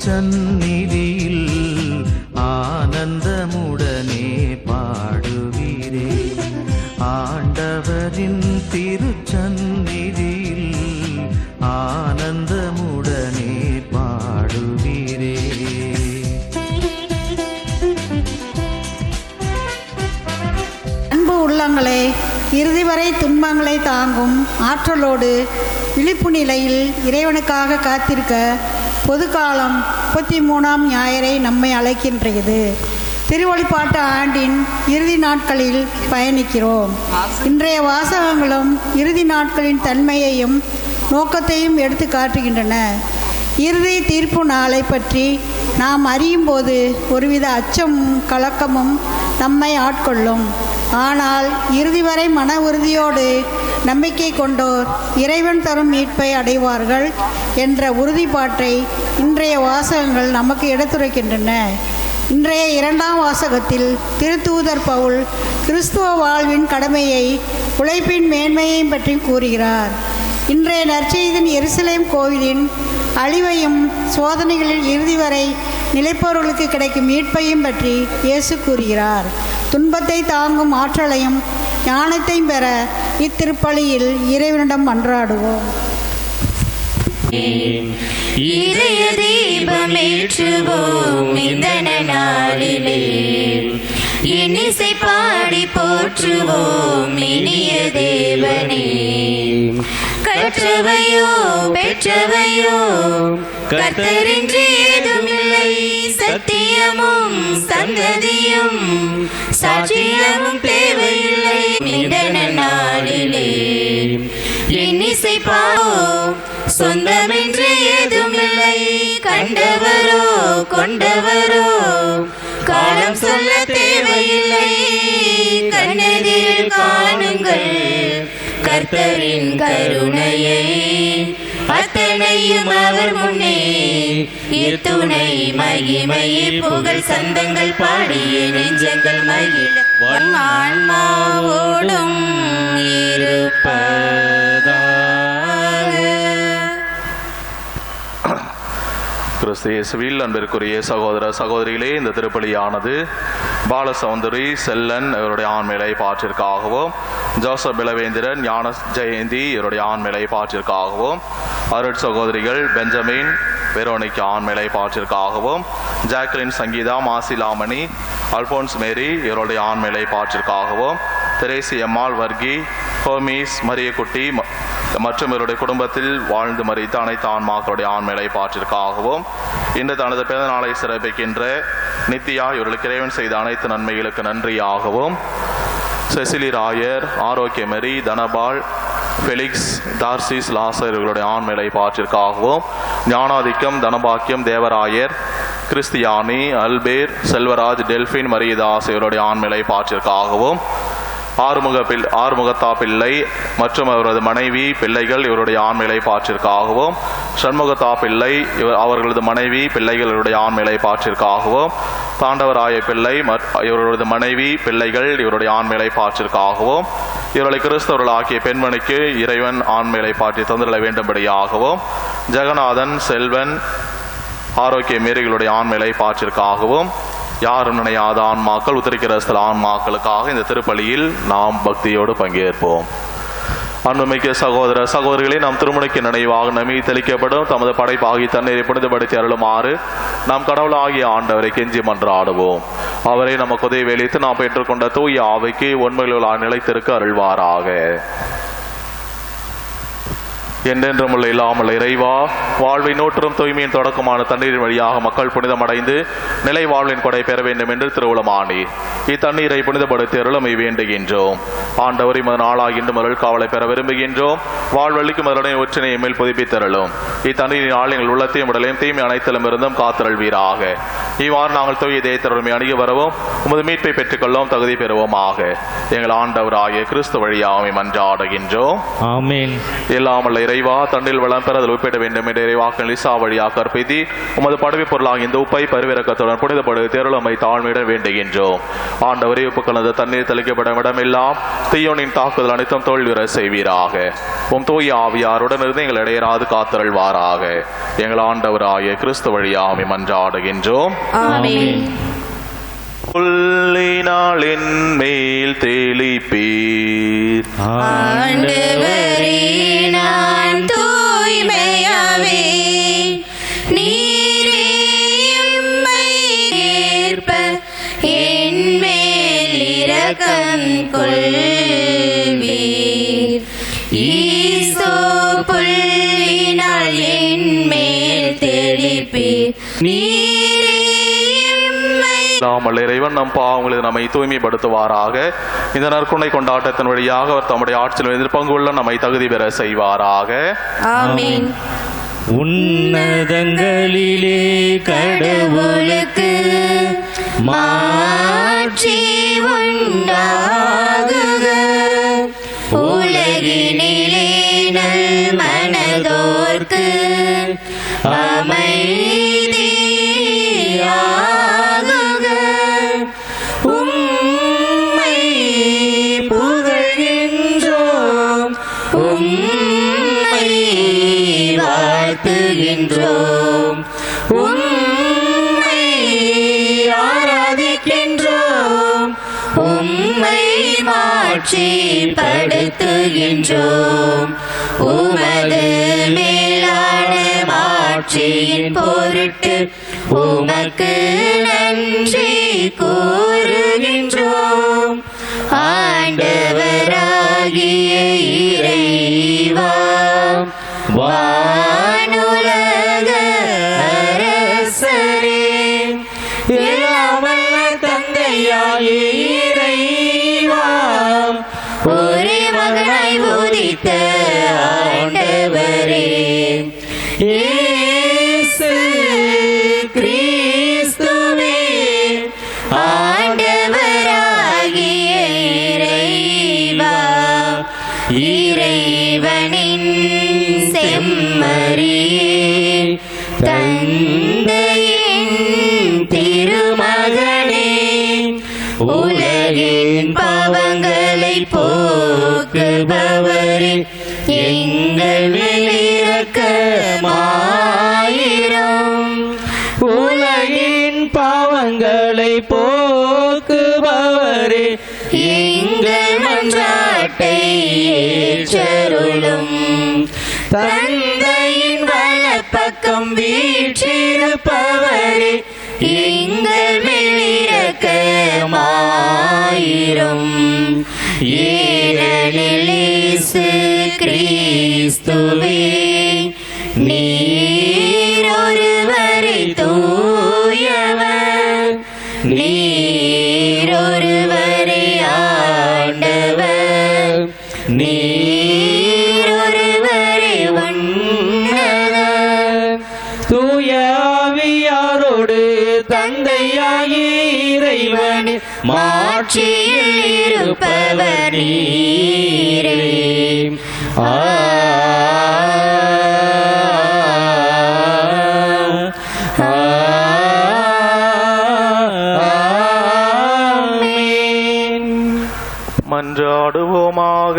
திருச்சந்நிதியில் ஆனந்தமுடனே பாடுவீரே. ஆண்டவரின் திருச்சந்நிதியில் ஆனந்தமுடனே பாடுவீரே. அன்பு உள்ளங்களே, இறுதி வரை துன்பங்களை தாங்கும் ஆற்றலோடு விழிப்பு நிலையில் இறைவனுக்காக காத்திருக்க பொதுக்காலம் 33ஆம் ஞாயிறை நம்மை அழைக்கின்றது. திருவழிபாட்டு ஆண்டின் இறுதி நாட்களில் பயணிக்கிறோம். இன்றைய வாசகங்களும் இறுதி நாட்களின் தன்மையையும் நோக்கத்தையும் எடுத்து காட்டுகின்றன. இறுதி தீர்ப்பு நாளை பற்றி நாம் அறியும் போது ஒருவித அச்சமும் கலக்கமும் நம்மை ஆட்கொள்ளும். ஆனால் இறுதி வரை மன உறுதியோடு நம்பிக்கை கொண்டோர் இறைவன் தரும் மீட்பை அடைவார்கள் என்ற உறுதிப்பாட்டை இன்றைய வாசகங்கள் நமக்கு எடுத்துரைக்கின்றன. இன்றைய 2ஆம் வாசகத்தில் திருத்தூதர் பவுல் கிறிஸ்துவ வாழ்வின் கடமையை, உழைப்பின் மேன்மையையும் பற்றி கூறுகிறார். இன்றைய நற்செய்தியின் எருசலேம் கோவிலின் அழிவையும் சோதனைகளில் இறுதி வரை நிலைப்பவர்களுக்கு கிடைக்கும் மீட்பையும் பற்றி இயேசு கூறுகிறார். துன்பத்தை தாங்கும் ஆற்றலையும் ஞானத்தையும் பெற இத்திருப்பலியில் இறைவனிடம் மன்றாடுவோம். இதய தீபமேற்றுவோம் இந்த நாளிலே, இன்னிசை பாடி போற்றுவோம் இனிய தேவனே. கற்றவையோ பெற்றவையோ கர்த்தரின்றி ஏதுமில்லை, சத்தியமும் சந்ததியும் சாட்சியமும் தேவையில்லை. இந்த நாளிலே இன்னிசை பாடும் சொந்தமின்றி ஏதுமில்லை, கண்டவரோ கொண்டவரோ காலம் சொல்ல தேவையில்லை. கண்ணெதிரில் காணுங்கள் கர்த்தரின் கருணையை, அத்தனையும் அவர் முன்னே இத்துணை மகிமையை புகழ் சந்தங்கள் பாடிய நெஞ்சங்கள் மகிழ ஆன்மாவோடும் இருப்பதாக. கிறிஸ்து இயேசுவில் அன்பிற்குரிய சகோதர சகோதரிகளே, இந்த திருப்பலியானது பாலசௌந்தரி செல்லன் இவருடைய ஆண்மையை பாற்றிற்காகவும், ஜோசப் பிளவேந்திரன் ஞான ஜெயந்தி இவருடைய ஆண்மையை பாற்றிற்காகவும், அருட் சகோதரிகள் பெஞ்சமின் வெரோனிக் ஆண்மையை பாற்றிற்காகவும், Jacqueline Sangeetha Masilamani Alphonse Mary இவருடைய ஆண்மையை பாற்றிற்காகவும், தெரேசி எம்மாள் வர்கி ஹோமிஸ் மரியக்குட்டி மற்றும் இவருடைய குடும்பத்தில் வாழ்ந்து மறித்த அனைத்து ஆன்மாக்களுடைய ஆண்மையை பாற்றிற்காகவும், இன்று தனது பிறந்த நாளை சிறப்பிக்கின்ற நித்யா இவர்களுக்கு இறைவன் செய்த அனைத்து நன்மைகளுக்கு நன்றியாகவும், Cecily Rayar, Arokiamary, Dhanapal, Felix, Tarsis, Lazar இவர்களுடைய ஆண்மையை பாற்றிற்காகவும், ஞானாதிக்கம், தனபாக்கியம், தேவராயர், கிறிஸ்தியானி, அல்பேர், செல்வராஜ், டெல்பின், மரியதாஸ் இவருடைய ஆண்மையை பாற்றிற்காகவும், ஆறுமுகத்தா பிள்ளை மற்றும் அவரது மனைவி பிள்ளைகள் இவருடைய ஆண்மையை பாற்றிற்காகவும், சண்முகத்தா பிள்ளை அவர்களது மனைவி பிள்ளைகள் இவருடைய ஆண்மையை பாற்றிற்காகவும், தாண்டவராய பிள்ளை இவர்களது மனைவி பிள்ளைகள் இவருடைய ஆண்மையை பாற்றிற்காகவும், இவர்களை கிறிஸ்தவர்கள் ஆக்கிய பெண்மணிக்கு இறைவன் ஆண்மையை பாற்றி தந்திர வேண்டும்படியாகவும், ஜெகநாதன், செல்வன், ஆரோக்கிய மேரிகளுடைய ஆண்மையை பாற்றிற்காகவும், யாரும் நினையாத ஆன்மாக்கள், உத்தரிக்கிறஸ்தல ஆன்மாக்களுக்காக இந்த திருப்பலியில் நாம் பக்தியோடு பங்கேற்போம். அன்புமிக்க சகோதர சகோதரிகளை, நாம் திருமுனைக்கு நினைவாக நம்பி தெளிக்கப்படும் தமது படைப்பாகி தண்ணீரை புனிதப்படுத்தி அருளுமாறு நாம் கடவுளாகிய ஆண்டவரை கெஞ்சி மன்றாடுவோம். அவரை நமக்கு உதவி வெளித்து நாம் பெற்றுக்கொண்ட தூய ஆவிக்கு உண்மையில் நிலைத்திருக்க அருள்வாராக. என்றென்றும் உள்ள இல்லாமல் இறைவா, வாழ்வை நூற்றும் தூய்மையின் தொடக்கமான தண்ணீரின் வழியாக மக்கள் புனிதமடைந்து நிலை வாழ்வின் கொடை பெற வேண்டும் என்று திருவுளமானி இத்தண்ணீரை புனிதப்படுத்தி அருளமை வேண்டுகின்றோம். ஆண்டவரை மது நாளாக இன்று மருள் காவலை பெற விரும்புகின்றோம். வாழ்வழிக்கு மருளை ஒற்றினை மேல் புதுப்பித்தருளும். இத்தண்ணீரினால் எங்கள் உள்ளத்தையும் உடலையும் தீமை அனைத்திலும் இருந்தும் காத்தருள்வீராக. இவ்வாறு நாங்கள் தூய தேய்த்தருமை அணுகி வரவும் உமது மீட்பை பெற்றுக்கொள்ளவும் தகுதி பெறுவோமாக. எங்கள் ஆண்டவராகிய கிறிஸ்து வழியாமை மன்றாடுகின்றோம். ஆமென். எல்லாமல்ல இறைவா தண்ணில் வளம் பெற அதில் உப்பிட வேண்டும் என்ற இறைவாக்கள் லிசா வழியாக கற்பித்தி உமது படவை பொருளாக இந்த உப்பை பரிவிறக்கத்துடன் புனிதப்படு தேருளமை தாழ்மையுடன் வேண்டுகின்றோம். ஆண்டவரே உப்பு கலந்த தண்ணீர் தெளிக்கப்படும் இடமெல்லாம் தீயோனின் தாக்குதல் அனைத்தும் தோல்வியுற செய்வீராக. உம் தூய ஆவியாருடன் இருந்து எங்கள் இடையராது காத்தருள்வாராக. எங்கள் ஆண்டவராகிய கிறிஸ்து வழியாமை மன்றாடுகின்றோம். ஆமென். புல்லினாளின் மேல் தெளிப்பீர். ஆண்டவரே நான் தூய்மையாவே நீரே எம்மை ஏற்ப என் மேல் இரக்கம் கொள்வீர். ஈசோ புல்லினால் என் மேல் தெளிப்பீர். நீரே நாமல் இறைவன் நம் பாவங்களை நம்மை தூய்மைப்படுத்துவாராக. இந்த நற்குணை கொண்டாட்டத்தின் வழியாக அவர் தம்முடைய ஆட்சியில் எதிர்பங்குள்ள நம்மை தகுதி பெற செய்வாராக. ஆமென். உன்னதங்களிலே கடவுளுக்கு மாட்சி உண்டாகுக. உலகினிலே நல் மனதோர்க்கு அமைதியாகுக. உம்மை புகழ்கின்றோம், உம்மை வாழ்த்துகின்றோம், உம்மை ஆராதிக்கின்றோம், உம்மை மாட்சிப்படுத்துகின்றோம். உமது மேலான மாட்சியின் பொருட்டு உமக்கு நன்றி கூறுகின்றோம். ஆண்டவராகிய இறைவா, வானுலக அரசரே, எல்லாமல்ல தந்தையாகிய இறைவா, ஒரே மகனாய் உதித்த ஆண்டவரே, இயேசு கிறிஸ்துவே, ஆண்டவராகிய இறைவா, இறைவனின் செம்மறியே, தந்தையின் திருமகனே, உலகின் பாவங்களை போக்குபவரே, எங்கள் மேல் இரக்கமாயிரும். உலகின் பாவங்களை போக்குபவரே, எங்கள் மன்றாட்டை ஏற்றருளும். தந்தையின் வலப்பக்கம் வீற்றிருப்பவரே, எங்கள் மேல் இரக்கமாயிரும். ஏனெனில் இயேசு கிறிஸ்துவே, நீர் ஒருவரே தூயவர், நீர் ஒருவரே ஆண்டவர், நீர் ஒருவரே உன்னதர். தூய ஆவியாரோடு தந்தையாகிய இறைவன் மாட்சியில் இருப்பவர் நீரே. ஆமென். மன்றாடுவோமாக.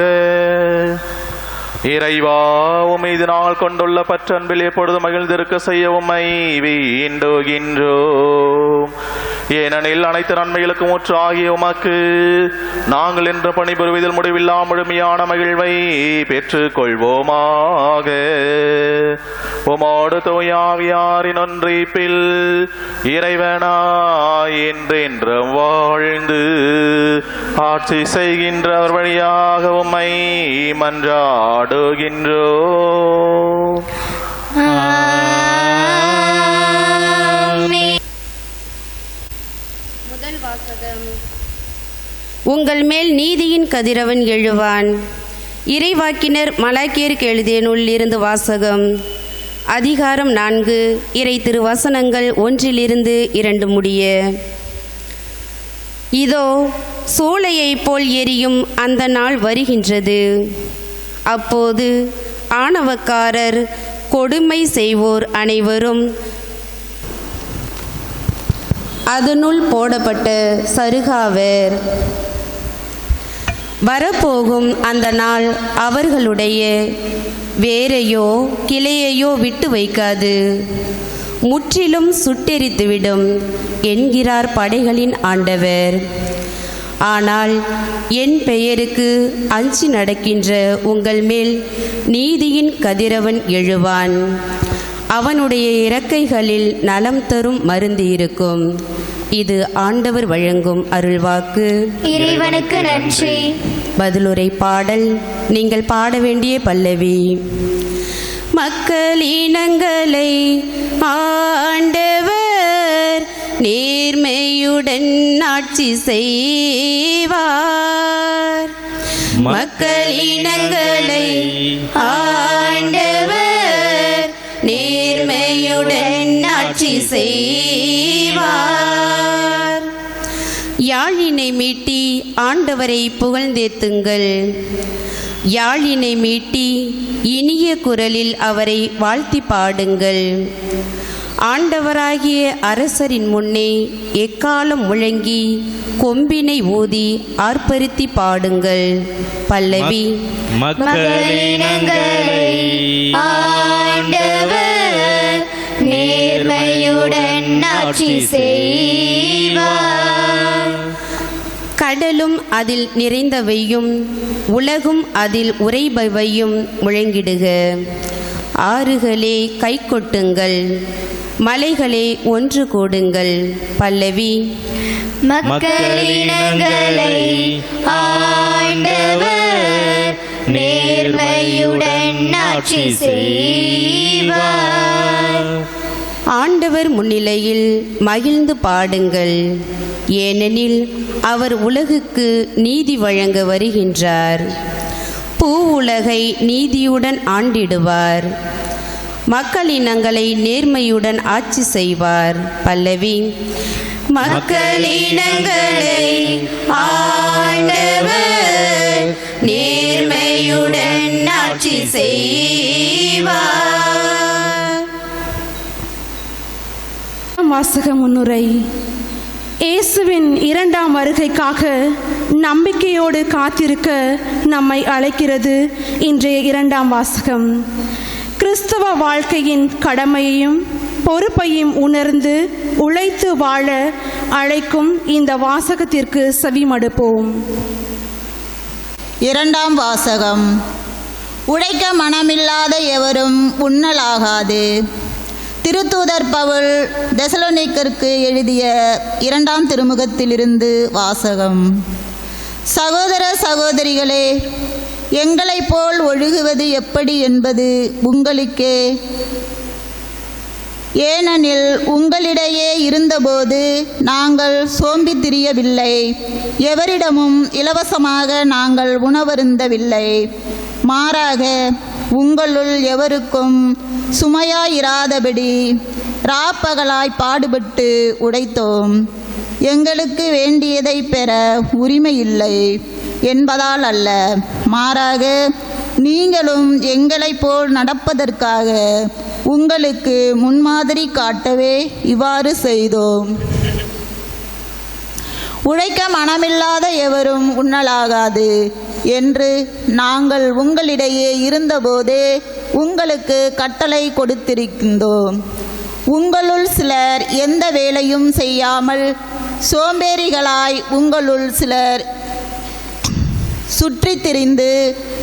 இறைவா, உம்மை இது நாள் கொண்டுள்ள பற்றன்பில் எப்பொழுது மகிழ்ந்திருக்க செய்ய உம்மை வேண்டுகின்றோம். ஏனெனில் அனைத்து நன்மைகளுக்கும் ஊற்று ஆகிய உமக்கு நாங்கள் இன்று பணிபுரிவதில் முடிவில்லா முழுமையான மகிழ்வை பெற்றுக் கொள்வோமாக. உமோடு தூயாவியாரின் ஒன்றிப்பில் இறைவனாய் என்றென்றும் வாழ்ந்து ஆட்சி செய்கின்றவர் வழியாக உம்மை மன்றாடுகின்றோம். முதல் வாசகம். உங்கள் மேல் நீதியின் கதிரவன் எழுவான். இறைவாக்கினர் மலாக்கியருக்கு எழுதிய நூலில் இருந்து வாசகம். அதிகாரம் 4, இறை திருவசனங்கள் 1-2 முடிய. இதோ சூளையைப் போல் எரியும் அந்த நாள் வருகின்றது. அப்போது ஆணவக்காரர், கொடுமை செய்வோர் அனைவரும் அதனுள் போடப்பட்ட சருகாவர். வரப்போகும் அந்த நாள் அவர்களுடைய வேரையோ கிளையையோ விட்டு வைக்காது, முற்றிலும் சுட்டெரித்துவிடும் என்கிறார் படைகளின் ஆண்டவர். ஆனால் என் பெயருக்கு அஞ்சி நடக்கின்ற உங்கள் மேல் நீதியின் கதிரவன் எழுவான். அவனுடைய இறக்கைகளில் நலம் தரும் மருந்து இருக்கும். இது ஆண்டவர் வழங்கும் அருள்வாக்கு. இறைவனுக்கு நன்றி. பதிலுரை பாடல். நீங்கள் பாட வேண்டிய பல்லவி. மக்களினங்களை ஆண்டவர் நேர்மையுடன் ஆட்சி செய்வார். மக்களினங்களை ஆண்டவர் நேர்மையுடன் ஆட்சி செய்வார். யாழினை மீட்டி ஆண்டவரை புகழ்ந்தேத்துங்கள். யாழினை மீட்டி இனிய குரலில் அவரை வாழ்த்தி பாடுங்கள். ஆண்டவராகிய அரசரின் முன்னே எக்காலம் முழங்கி கொம்பினை ஊதி ஆர்ப்பரித்தி பாடுங்கள். பல்லவி. மக்களினங்களை ஆண்டவர் நேர்மையுடன் ஆட்சி செய்வார். கடலும் அதில் நிறைந்தவையும் உலகும் அதில் உறைபவையும் முழங்கிடுக. ஆறுகளே கை கொட்டுங்கள், மலைகளே ஒன்று கூடுங்கள். பல்லவி. மக்களினங்களை ஆண்டவர் நேர்மையுடன் ஆட்சி செய்வார். ஆண்டவர் முன்னிலையில் மகிழ்ந்து பாடுங்கள், ஏனெனில் அவர் உலகுக்கு நீதி வழங்க வருகின்றார். பூ உலகை நீதியுடன் ஆண்டிடுவார். மக்களினங்களை நேர்மையுடன் ஆட்சி செய்வார். பல்லவி. மக்களினங்களை ஆண்டவர் நேர்மையுடன் ஆட்சி செய்வார். வாசக முன்னுரை. இயேசுவின் இரண்டாம் வருகைக்காக நம்பிக்கையோடு காத்திருக்க நம்மை அழைக்கிறது இன்றைய இரண்டாம் வாசகம். கிறிஸ்தவ வாழ்க்கையின் கடமையையும் பொறுப்பையும் உணர்ந்து உழைத்து வாழ அழைக்கும் இந்த வாசகத்திற்கு செவிமடுப்போம். இரண்டாம் வாசகம். உழைக்க மனமில்லாத எவரும் உண்ணலாகாது. திருத்தூதர் பவுல் தெசலோனிக்கருக்கு எழுதிய 2ஆம் திருமுகத்திலிருந்து வாசகம். சகோதர சகோதரிகளே, எங்களைப் போல் ஒழுகுவது எப்படி என்பது உங்களுக்கே. ஏனெனில் உங்களிடையே இருந்தபோது நாங்கள் சோம்பி திரியவில்லை, எவரிடமும் இலவசமாக நாங்கள் உணவருந்தவில்லை. மாறாக உங்களுள் எவருக்கும் சுமையாயிராதபடி ராப்பகலாய் பாடுபட்டு உழைத்தோம். எங்களுக்கு வேண்டியதை பெற உரிமையில்லை என்பதால் அல்ல, மாறாக நீங்களும் எங்களைப் போல் நடப்பதற்காக உங்களுக்கு முன்மாதிரி காட்டவே இவ்வாறு செய்தோம். உழைக்க மனமில்லாத எவரும் உண்ணலாகாது என்று நாங்கள் உங்களிடையே இருந்தபோதே உங்களுக்கு கட்டளை கொடுத்திருக்கின்றோம். உங்களுள் சிலர் எந்த வேலையும் செய்யாமல் சோம்பேறிகளாய் உங்களுள் சிலர் சுற்றி திரிந்து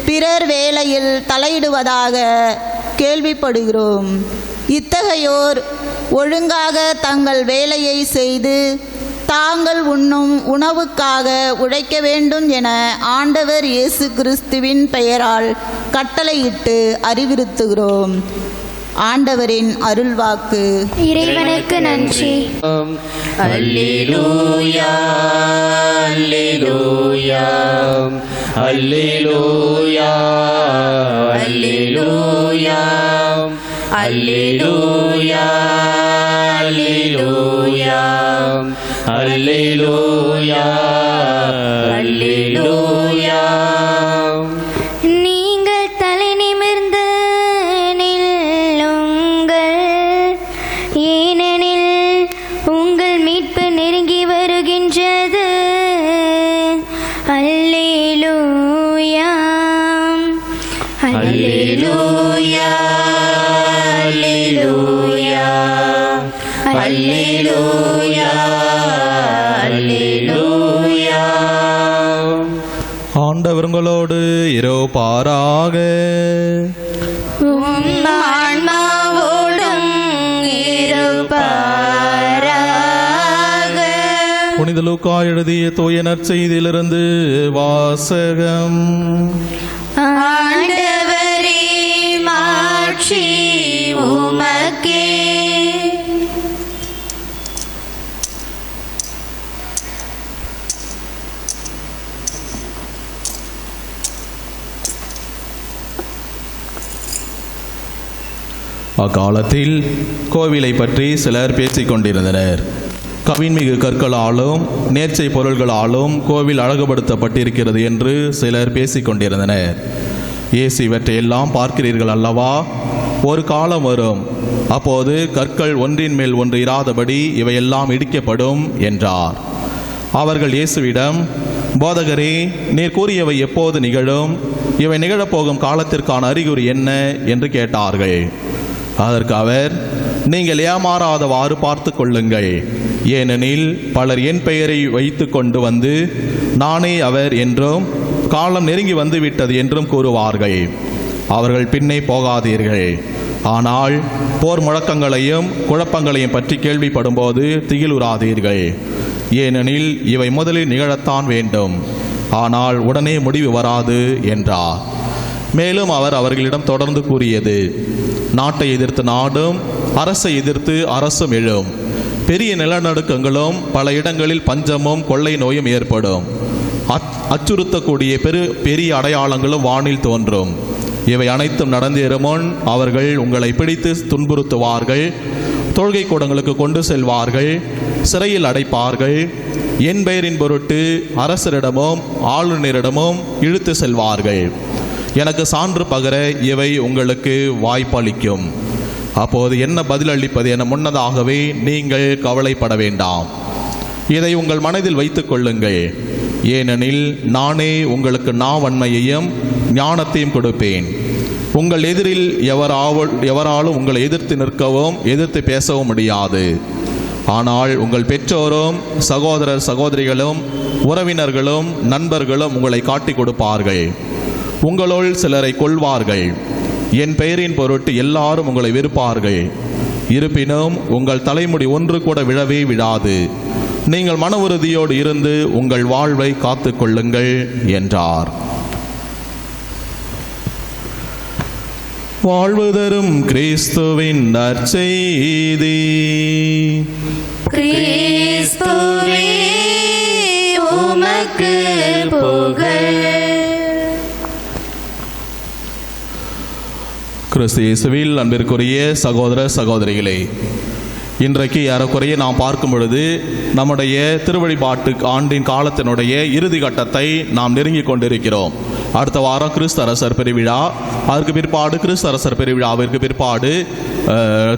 பிறர் வேலையில் தலையிடுவதாக கேள்விப்படுகிறோம். இத்தகையோர் ஒழுங்காக தங்கள் வேலையை செய்து தாங்கள் உண்ணும் உணவுக்காக உழைக்க வேண்டும் என ஆண்டவர் இயேசு கிறிஸ்துவின் பெயரால் கட்டளையிட்டு அறிவுறுத்துகிறோம். ஆண்டவரின் அருள்வாக்கு. இறைவனுக்கு நன்றி. அல்லேலூயா அல்லேலூயா அல்லேலூயா அல்லேலூயா அல்லேலூயா அல்லேலூயா அல்லேலூயா அல்லேலூயா. நீங்கள் தலை நிமிர்ந்து அல்லேலூயா அல்லேலூயா. ஆண்டவர் உங்களோடு இருப்பாராக. உம் ஆன்மாவோடும் இருப்பாராக. புனித லூக்கா எழுதிய தூய நற்செய்தியிலிருந்து வாசகம். ஆண்டவரே மாட்சி உமக்கே. அக்காலத்தில் கோவிலை பற்றி சிலர் பேசிக் கொண்டிருந்தனர். கவின்மிகு கற்களாலும் நேர்ச்சை பொருள்களாலும் கோவில் அழகுபடுத்தப்பட்டிருக்கிறது என்று சிலர் பேசிக் கொண்டிருந்தனர். இயேசு இவற்றையெல்லாம் பார்க்கிறீர்கள் அல்லவா? ஒரு காலம் வரும், அப்போது கற்கள் ஒன்றின் மேல் ஒன்று இராதபடி இவையெல்லாம் இடிக்கப்படும் என்றார். அவர்கள் இயேசுவிடம், போதகரே, நீர் கூறியவை எப்போது நிகழும்? இவை நிகழப்போகும் காலத்திற்கான அறிகுறி என்ன என்று கேட்டார்கள். அதற்கு அவர், நீங்கள் ஏமாறாதவாறு பார்த்து கொள்ளுங்கள். ஏனெனில் பலர் என் பெயரை வைத்து கொண்டு வந்து நானே அவர் என்றும் காலம் நெருங்கி வந்துவிட்டது என்றும் கூறுவார்கள். அவர்கள் பின்னே போகாதீர்கள். ஆனால் போர் முழக்கங்களையும் குழப்பங்களையும் பற்றி கேள்விப்படும்போது திகிலுறாதீர்கள். ஏனெனில் இவை முதலில் நிகழத்தான் வேண்டும், ஆனால் உடனே முடிவு வராது என்றார். மேலும் அவர் அவர்களிடம் தொடர்ந்து கூறியது, நாட்டை எதிர்த்து நாடும், அரசை எதிர்த்து அரசும் எழும். பெரிய நிலநடுக்கங்களும் பல இடங்களில் பஞ்சமும் கொள்ளை நோயும் ஏற்படும். அச்சுறுத்தக்கூடிய பெரிய அடையாளங்களும் வானில் தோன்றும். இவை அனைத்தும் நடந்தேறும் முன் அவர்கள் உங்களை பிடித்து துன்புறுத்துவார்கள், தொழுகை கூடங்களுக்கு கொண்டு செல்வார்கள், சிறையில் அடைப்பார்கள். என் பெயரின் பொருட்டு அரசரிடமும் ஆளுநரிடமும் இழுத்து செல்வார்கள். எனக்கு சான்று பகர இவை உங்களுக்கு வாய்ப்பளிக்கும். அப்போது என்ன பதிலளிப்பது என முன்னதாகவே நீங்கள் கவலைப்பட வேண்டாம். இதை உங்கள் மனதில் வைத்துக் கொள்ளுங்கள். ஏனெனில் நானே உங்களுக்கு நாவன்மையையும் ஞானத்தையும் கொடுப்பேன். உங்கள் எதிரில் எவராலும் உங்களை எதிர்த்து நிற்கவும் எதிர்த்து பேசவும் முடியாது. ஆனால் உங்கள் பெற்றோரும் சகோதரர் சகோதரிகளும் உறவினர்களும் நண்பர்களும் உங்களை காட்டிக் கொடுப்பார்கள். உங்களுள் சிலரை கொல்வார்கள். என் பெயரின் பொருட்டு எல்லாரும் உங்களை வெறுப்பார்கள். இருப்பினும் உங்கள் தலைமுடி ஒன்று கூட விழவே விடாது. நீங்கள் மன உறுதியோடு இருந்து உங்கள் வாழ்வை காத்து கொள்ளுங்கள் என்றார். வாழ்வு தரும் கிறிஸ்துவின் நற்செய்தி. கிறிஸ்துவே உமக்கு புகழ். கிறிஸ்து இயேசுவில் அன்பிற்குரிய சகோதர சகோதரிகளே, இன்றைக்கு ஏறக்குறைய நாம் பார்க்கும் பொழுது நம்முடைய திருவழிபாட்டு ஆண்டின் காலத்தினுடைய இறுதி கட்டத்தை நாம் நெருங்கி கொண்டிருக்கிறோம். அடுத்த வாரம் கிறிஸ்து அரசர் பெருவிழா, அதற்கு பிற்பாடு கிறிஸ்து அரசர் பெருவிழாவிற்கு பிற்பாடு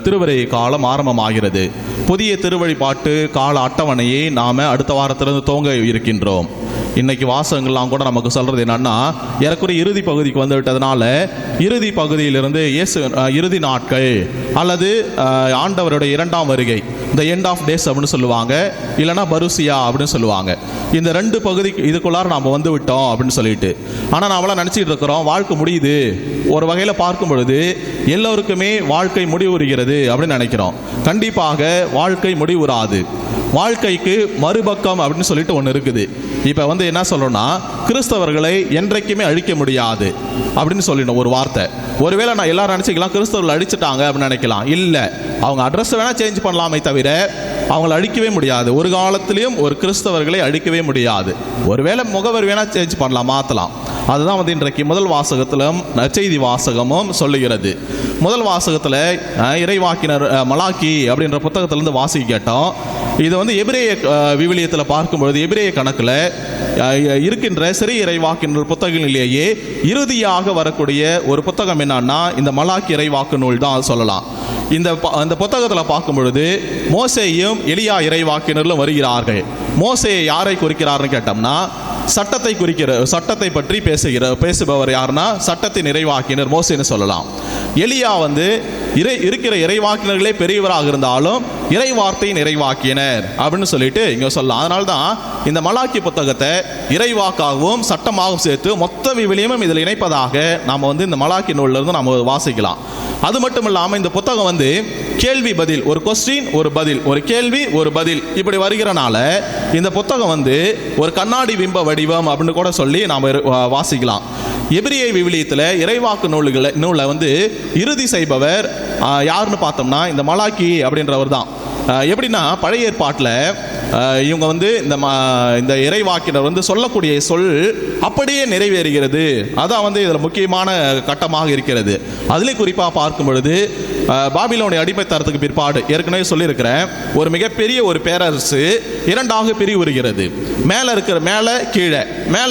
திருவரை காலம் ஆரம்பமாகிறது. புதிய திருவழிபாட்டு கால அட்டவணையை நாம் அடுத்த வாரத்திலிருந்து துவங்க இருக்கின்றோம். இன்னைக்கு வாசகங்கள்லாம் கூட நமக்கு சொல்றது என்னன்னா, ஏறக்குறைய இறுதி பகுதிக்கு வந்து விட்டதுனால இறுதி பகுதியிலிருந்து இறுதி நாட்கள் அல்லது ஆண்டவருடைய இரண்டாம் வருகை, இந்த எண்ட் ஆஃப் டேஸ் அப்படின்னு சொல்லுவாங்க, இல்லைனா பருசியா அப்படின்னு சொல்லுவாங்க. இந்த ரெண்டு பகுதி இதுக்குள்ளார நாம் வந்து விட்டோம் அப்படின்னு சொல்லிட்டு, ஆனால் நாமெல்லாம் நினச்சிட்டு இருக்கிறோம் வாழ்க்கை முடியுது. ஒரு வகையில் பார்க்கும் பொழுது எல்லோருக்குமே வாழ்க்கை முடிவுறுகிறது அப்படின்னு நினைக்கிறோம். கண்டிப்பாக வாழ்க்கை முடிவுறாது. வாழ்க்கைக்கு மறுபக்கம் அப்படின்னு சொல்லிட்டு ஒன்று இருக்குது. இப்போ வந்து என்ன சொல்றோம்னா, கிறிஸ்தவர்களை என்றைக்குமே அழிக்க முடியாது அப்படின்னு சொல்லிடணும் ஒரு வார்த்தை. ஒருவேளை நான் எல்லாரும் நினச்சிக்கலாம் கிறிஸ்தவர்கள் அழிச்சிட்டாங்க அப்படின்னு நினைக்கலாம். இல்லை, அவங்க அட்ரஸ் வேணால் சேஞ்ச் பண்ணலாமே தவிர அவங்களை அழிக்கவே முடியாது. ஒரு காலத்திலையும் ஒரு கிறிஸ்தவர்களை அழிக்கவே முடியாது. ஒருவேளை முகவர் வேணால் சேஞ்ச் பண்ணலாம், மாற்றலாம். அதுதான் வந்து இன்றைக்கு முதல் வாசகத்திலும் நற்செய்தி வாசகமும் சொல்லுகிறது. முதல் வாசகத்தில் இறைவாக்கினர் மலாக்கி அப்படின்ற புத்தகத்திலேருந்து வாசிக்க கேட்டோம். இது வந்து எபிரேய விவிலியத்தில் பார்க்கும்பொழுது எபிரேய கணக்கில் இருக்கின்ற சிறிய இறைவாக்கினர் புத்தகங்களிலேயே இறுதியாக வரக்கூடிய ஒரு புத்தகம் என்னன்னா இந்த மலாக்கி இறைவாக்கு நூல் தான் சொல்லலாம். இந்த புத்தகத்தில் பார்க்கும் பொழுது மோசேயும் எலியா இறைவாக்கினர்களும் வருகிறார்கள். மோசே யாரை குறிக்கிறார்னு கேட்டோம்னா, சட்டத்தை பற்றி பேசுபவர் யாருன்னா சட்டத்தின் இறைவாக்கினர் மோசேன்னு சொல்லலாம். எலியா வந்து இருக்கிற இறைவாக்கினர்களே பெரியவராக இருந்தாலும் இறை வார்த்தையின் இறைவாக்கினர் அப்படின்னு சொல்லிட்டு இங்கே சொல்லலாம். அதனால தான் இந்த மலாக்கி புத்தகத்தை இறைவாக்காகவும் சட்டமாகவும் சேர்த்து மொத்த விவிலியமும் இதில் இணைப்பதாக நாம் வந்து இந்த மலாக்கி நூலிலிருந்து நாம் வாசிக்கலாம். அது மட்டும் இல்லாமல் இந்த புத்தகம் வந்து கேள்வி பதில், ஒரு கொஸ்டின் ஒரு பதில், ஒரு கேள்வி ஒரு பதில் இப்படி வருகிறனால இந்த புத்தகம் வந்து ஒரு கண்ணாடி பிம்ப வடிவம் அப்படின்னு கூட சொல்லி நாம் வாசிக்கலாம். எபிரிய விவிலியத்தில் இறைவாக்கு நூலை வந்து இறுதி செய்பவர் யாருன்னு பார்த்தோம்னா இந்த மலாக்கி அப்படின்றவர் தான். எப்படின்னா பழைய ஏற்பாட்டில் இவங்க வந்து இந்த இறைவாக்கினர் வந்து சொல்லக்கூடிய சொல் அப்படியே நிறைவேறுகிறது. அதான் வந்து இதில் முக்கியமான கட்டமாக இருக்கிறது. அதுலேயும் குறிப்பாக பார்க்கும் பொழுது பாபிலோனிய அடிமைத்தனத்துக்கு பிற்பாடு ஏற்கனவே சொல்லியிருக்கிறேன், ஒரு மிகப்பெரிய ஒரு பேரரசு இரண்டாக பிரிவுறுகிறது. மேலே கீழே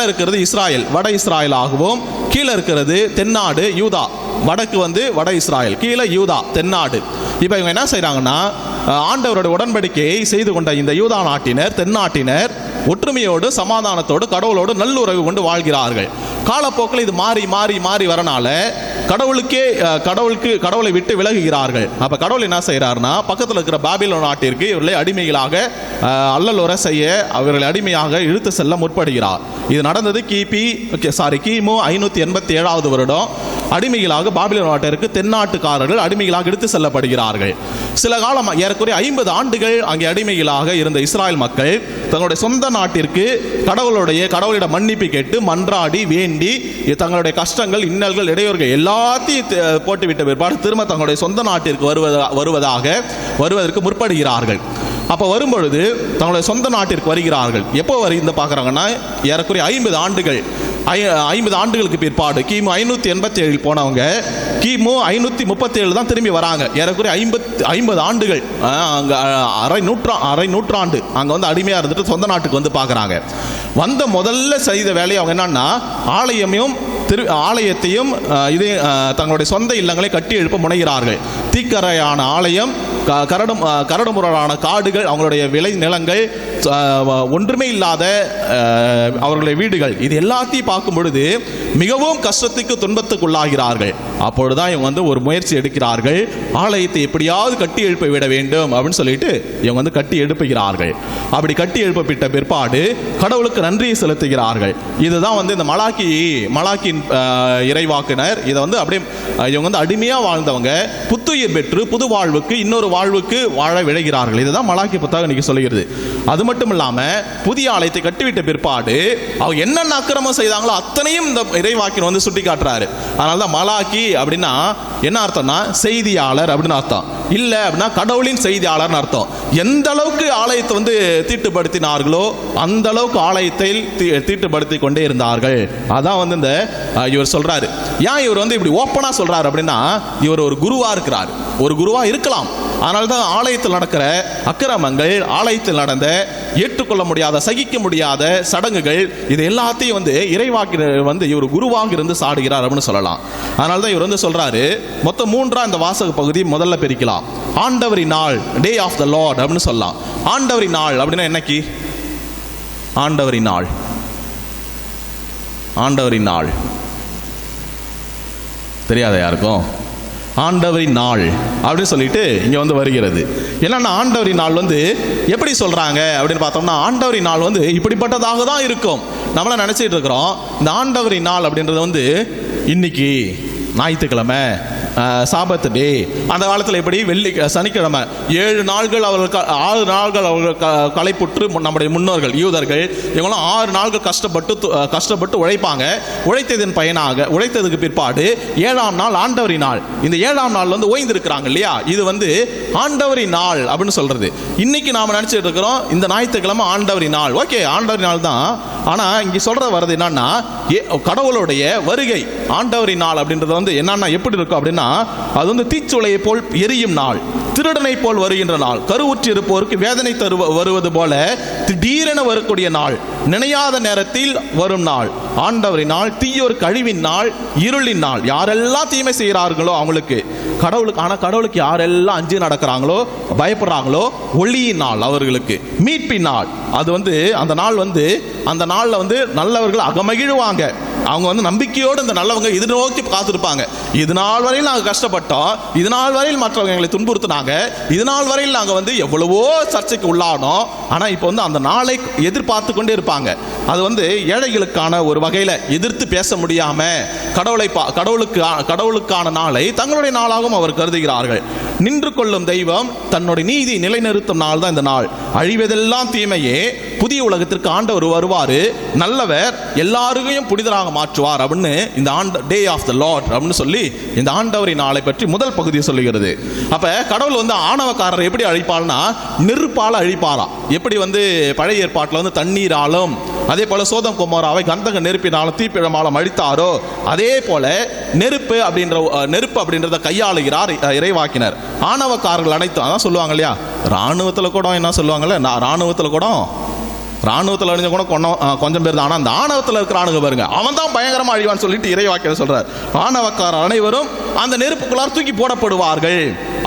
இருக்கிறது இஸ்ராயல், வட இஸ்ராயல் ஆகவும், கீழே இருக்கிறது தென்னாடு யூதா. வடக்கு வந்து வட இஸ்ராயல், கீழே யூதா தென்னாடு. இப்போ இவங்க என்ன செய்கிறாங்கன்னா, ஆண்டவரோட உடன்படிக்கையை செய்து கொண்ட இந்த யூதா நாட்டினர் தென்னாட்டினர் ஒற்றுமையோடு சமாதானத்தோடு கடவுளோடு நல்லுறவு கொண்டு வாழ்கிறார்கள். காலப்போக்கில் இது மாறி மாறி மாறி வரனால கடவுளை விட்டு விலகுகிறார்கள். அப்போ கடவுள் என்ன செய்கிறாருன்னா, பக்கத்தில் இருக்கிற பாபிலோன் நாட்டிற்கு இவர்களை அடிமைகளாக அல்லலுற செய்ய அவர்களை அடிமையாக இழுத்து செல்ல முற்படுகிறார். இது நடந்தது கிமு 587 வருடம். அடிமைகளாக பாபிலோன் நாட்டிற்கு தென்னாட்டுக்காரர்கள் அடிமைகளாக எடுத்து செல்லப்படுகிறார்கள். சில காலம் ஏறக்குறைய 50 ஆண்டுகள் அங்கே அடிமைகளாக இருந்த இஸ்ராயல் மக்கள் தங்களுடைய சொந்த நாட்டிற்கு கடவுளிடம் மன்னிப்பு கேட்டு மன்றாடி வேண்டி தங்களுடைய கஷ்டங்கள் இன்னல்கள் இடையூறுகள் எல்லாத்தையும் போட்டுவிட்ட பிற்பாடு திரும்ப தங்களுடைய சொந்த நாட்டிற்கு வருவதற்கு முற்படுகிறார்கள். அப்போ வரும்பொழுது தங்களுடைய சொந்த நாட்டிற்கு வருகிறார்கள். எப்போ வருகின்ற பார்க்குறாங்கன்னா ஏறக்குறைய 50 ஆண்டுகளுக்கு பிற்பாடு கிமு 587 போனவங்க கிமு 537 தான் திரும்பி வராங்க. ஏறக்குறைய 50 ஆண்டுகள் அங்கே அரை நூற்றாண்டு அங்கே வந்து அடிமையாக இருந்துட்டு சொந்த நாட்டுக்கு வந்து பார்க்குறாங்க. வந்த முதல்ல செய்த வேலையை அவங்க என்னன்னா, ஆலயத்தையும் இதே தங்களுடைய சொந்த இல்லங்களை கட்டி எழுப்ப முனைகிறார்கள். தீக்கரையான ஆலயம், கரடுமுரடான காடுகள், அவங்களுடைய விளை நிலங்கள், ஒன்றுமே இல்லாத அவர்களுடைய வீடுகள், இது எல்லாத்தையும் பார்க்கும் பொழுது மிகவும் கஷ்டத்துக்கு துன்பத்துக்குள்ளாகிறார்கள். அப்பொழுதுதான் இவங்க வந்து ஒரு முயற்சி எடுக்கிறார்கள், ஆலயத்தை எப்படியாவது கட்டி எழுப்ப விட வேண்டும் அப்படின்னு சொல்லிட்டு இவங்க வந்து கட்டி எழுப்புகிறார்கள். அப்படி கட்டி எழுப்பப்பட்ட பிற்பாடு கடவுளுக்கு நன்றியை செலுத்துகிறார்கள். இதுதான் வந்து இந்த மலாக்கின் இறைவாக்கினர். இதை வந்து அப்படியே இவங்க வந்து அடிமையாக வாழ்ந்தவங்க புத்துயிர் பெற்று புது வாழ்வுக்கு இன்னொரு வாழ்வுக்கு வாழ விளைகிறார்கள். இதுதான் மலாக்கி புத்தகம் இன்னைக்கு சொல்லுகிறது. அது மட்டும் இல்லாமல் புதிய ஆலயத்தை கட்டிவிட்ட பிற்பாடு அவங்க என்னென்ன அக்கிரமம் செய்தாங்களோ அத்தனையும் இந்த இறைவாக்கினர் வந்து சுட்டி காட்டுறாரு. அதனால தான் மலாக்கி அப்படின்னா என்ன அர்த்தம்னா செய்தியாளர் அப்படின்னு அர்த்தம். இல்லை அப்படின்னா கடவுளின் செய்தியாளர்னு அர்த்தம். எந்த அளவுக்கு ஆலயத்தை வந்து தீட்டுப்படுத்தினார்களோ அந்த அளவுக்கு ஆலயத்தை தீட்டுப்படுத்தி கொண்டே இருந்தார்கள். அதான் வந்து இந்த இவர் சொல்றாரு. ஏன் இவர் வந்து இப்படி ஓப்பனா சொல்றாரு அப்படின்னா, இவர் ஒரு குருவா இருக்கிறார், ஒரு குருவா இருக்கலாம். அதனால தான் ஆலயத்தில் நடக்கிற அக்கிரமங்கள், ஆலயத்தில் நடந்த ஏற்றுக்கொள்ள முடியாத சகிக்க முடியாத சடங்குகள், இது எல்லாத்தையும் வந்து இறைவாக்கினர் வந்து இவர் குருவாக இருந்து சாடுகிறார் அப்படின்னு சொல்லலாம். அதனால தான் இவர் வந்து சொல்றாரு, மொத்தம் 3 இந்த வாசக பகுதி முதல்ல பிரிக்கலாம். ஆண்டவரின் நாள், டே ஆஃப் த லார்ட் அப்படின்னு சொல்லலாம். ஆண்டவரின் நாள் அப்படின்னா என்னைக்கு? ஆண்டவரின் நாள் தெரியாத யாருக்கும்? ஆண்டவரின் நாள் அப்படின்னு சொல்லிட்டு இங்கே வந்து வருகிறது. என்னன்னா ஆண்டவரின் நாள் வந்து எப்படி சொல்கிறாங்க அப்படின்னு பார்த்தோம்னா, ஆண்டவரின் நாள் வந்து இப்படிப்பட்டதாக தான் இருக்கும். நம்மளாம் நினச்சிட்டு இருக்கிறோம் இந்த ஆண்டவரின் நாள் அப்படின்றது வந்து இன்னைக்கு ஞாயிற்றுக்கிழமை, சாபத்து டே. அந்த காலத்தில் எப்படி சனிக்கிழமை 7 நாள்கள் அவர்கள் 6 நாள்கள் அவர்கள் களைப்புற்று நம்முடைய முன்னோர்கள் யூதர்கள் இவங்களாம் 6 நாள்கள் கஷ்டப்பட்டு உழைப்பாங்க. உழைத்ததுக்கு பிற்பாடு 7ஆம் நாள் ஆண்டவரின் நாள். இந்த 7ஆம் நாள் வந்து ஓய்ந்திருக்கிறாங்க இல்லையா, இது வந்து ஆண்டவரின் நாள் அப்படின்னு சொல்றது. இன்னைக்கு நாம் நினச்சிட்டு இருக்கிறோம் இந்த ஞாயிற்றுக்கிழமை ஆண்டவரின் நாள். ஓகே, ஆண்டவரின் நாள் தான். ஆனால் இங்கே சொல்ற வர்றது என்னன்னா, கடவுளுடைய வருகை ஆண்டவரின் நாள் அப்படின்றது வந்து என்னன்னா எப்படி இருக்கும் அப்படின்னா, அது வந்து தீச்சுளையை போல் எரியும் நாள், திருடனை போல் வருகின்ற நாள், கருவுற்று இருப்போருக்கு வேதனை வருவது போல திடீரென வரக்கூடிய நாள், நினையாத நேரத்தில் வரும் நாள், ஆண்டவரின் நாள், தீயோர் கழிவின் நாள், இருளின் நாள். யாரெல்லாம் தீமை செய்கிறார்களோ அவங்களுக்கு கடவுளுக்கு யாரெல்லாம் அஞ்சு நடக்கிறாங்களோ பயப்படுறாங்களோ ஒளியின் நாள், அவர்களுக்கு மீட்பின் நாள். அது வந்து அந்த நாளில் வந்து நல்லவர்கள் அகமகிழ்வாங்க. அவங்க வந்து நம்பிக்கையோடு இந்த நல்லவங்க இது நோக்கி காத்திருப்பாங்க. இது நாள் வரையில் நாங்கள் கஷ்டப்பட்டோம், இது நாள் வரையில் மற்றவங்க எங்களை துன்புறுத்தினாங்க, இது நாள் வரையில் நாங்கள் வந்து எவ்வளவோ சர்ச்சைக்கு உள்ளானோம். ஆனால் இப்போ வந்து அந்த நாளை எதிர்பார்த்து கொண்டே இருப்பாங்க. அது வந்து ஏழைகளுக்கான ஒரு வகையில் எதிர்த்து பேச முடியாமல் கடவுளுக்கான நாளை தங்களுடைய நாளாகவும் அவர் கருதுகிறார்கள். நின்று கொள்ளும் தெய்வம் தன்னுடைய நீதி நிலைநிறுத்தும் நாள் தான் இந்த நாள். அழிவதெல்லாம் தீமையே, புதிய உலகத்திற்கு ஆண்டவர் வருவார், நல்லவர் எல்லாருக்கையும் புனிதராக மாற்றுவார் அப்படின்னு இந்த டே ஆஃப் த லார்ட் அப்படின்னு சொல்லி இந்த ஆண்டவரின் நாளை பற்றி முதல் பகுதியை சொல்லுகிறது. அப்ப கடவுள் வந்து ஆணவக்காரர் எப்படி அழிப்பாள்னா நெருப்பால் அழிப்பாராம். எப்படி வந்து பழைய ஏற்பாட்டில் வந்து தண்ணீராலும் அதே போல சோதம் குமாராவை கந்தக நெருப்பினாலும் தீப்பிழமாலும் அழித்தாரோ அதே போல நெருப்பு அப்படின்றத கையாளுகிறார் இறைவாக்கினர். ஆணவக்காரர்கள் அனைத்தும் அதான் சொல்லுவாங்க இல்லையா, ராணுவத்தில் கூட என்ன சொல்லுவாங்கல்ல, ராணுவத்தில் அழிஞ்ச கூட கொஞ்சம் பேர் தான். ஆனால் அந்த ஆணவத்தில் இருக்கிற ஆணுங்க பாருங்க, அவன் தான் பயங்கரமாக அழிவான்னு சொல்லிட்டு இறைவாக்கினர் சொல்றார். ஆணவக்காரர் அனைவரும் அந்த நெருப்புக்குள்ளார் தூக்கி போடப்படுவார்கள்.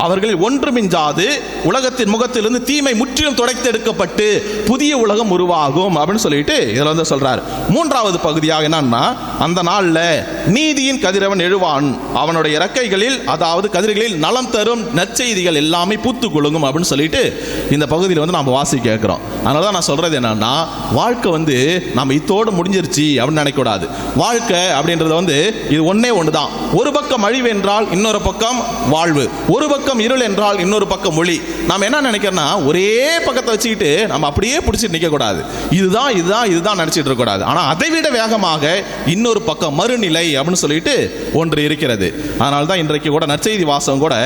அவர்கள் ஒன்றுமிஞ்சாது உலகத்தின் முகத்திலிருந்து தீமை முற்றிலும் துடைத்தெடுக்கப்பட்டு புதிய உலகம் உருவாகும் அப்படின்னு சொல்லிட்டு இதில் வந்து சொல்றார். மூன்றாவது பகுதியாக என்னன்னா, அந்த நாளில் நீதியின் கதிரவன் எழுவான், அவனுடைய இறக்கைகளில் அதாவது கதிர்களில் நலம் தரும் நற்செய்திகள் எல்லாமே பூத்து கொள்ளும் அப்படின்னு சொல்லிட்டு இந்த பகுதியில் வந்து நம்ம வாசி கேட்கிறோம். அதனால தான் நான் சொல்றது என்னன்னா, வாழ்க்கை வந்து நம்ம இத்தோடு முடிஞ்சிருச்சு அப்படின்னு நினைக்கக்கூடாது. வாழ்க்கை அப்படின்றது வந்து இது ஒன்னே ஒன்று தான். ஒரு பக்கம் அழிவு என்றால் இன்னொரு பக்கம் வாழ்வு, ஒரு பக்கம் இருள் என்றால் இன்னொரு பக்கம் ஒளி. நாம் என்ன நினைக்கிறோம்னா, ஒரே பக்கத்தை வச்சுக்கிட்டு நம்ம அப்படியே பிடிச்சிட்டு நிற்க கூடாது. இதுதான் நினைச்சிட்டு இருக்க கூடாது. ஆனால் அதை விட வேகமாக இன்னொரு பக்கம் மறுநிலை அப்படின்னு சொல்லிட்டு ஒன்று இருக்கிறது. அதனால தான் இன்றைக்கு கூட நற்செய்தி வாசகம் கூட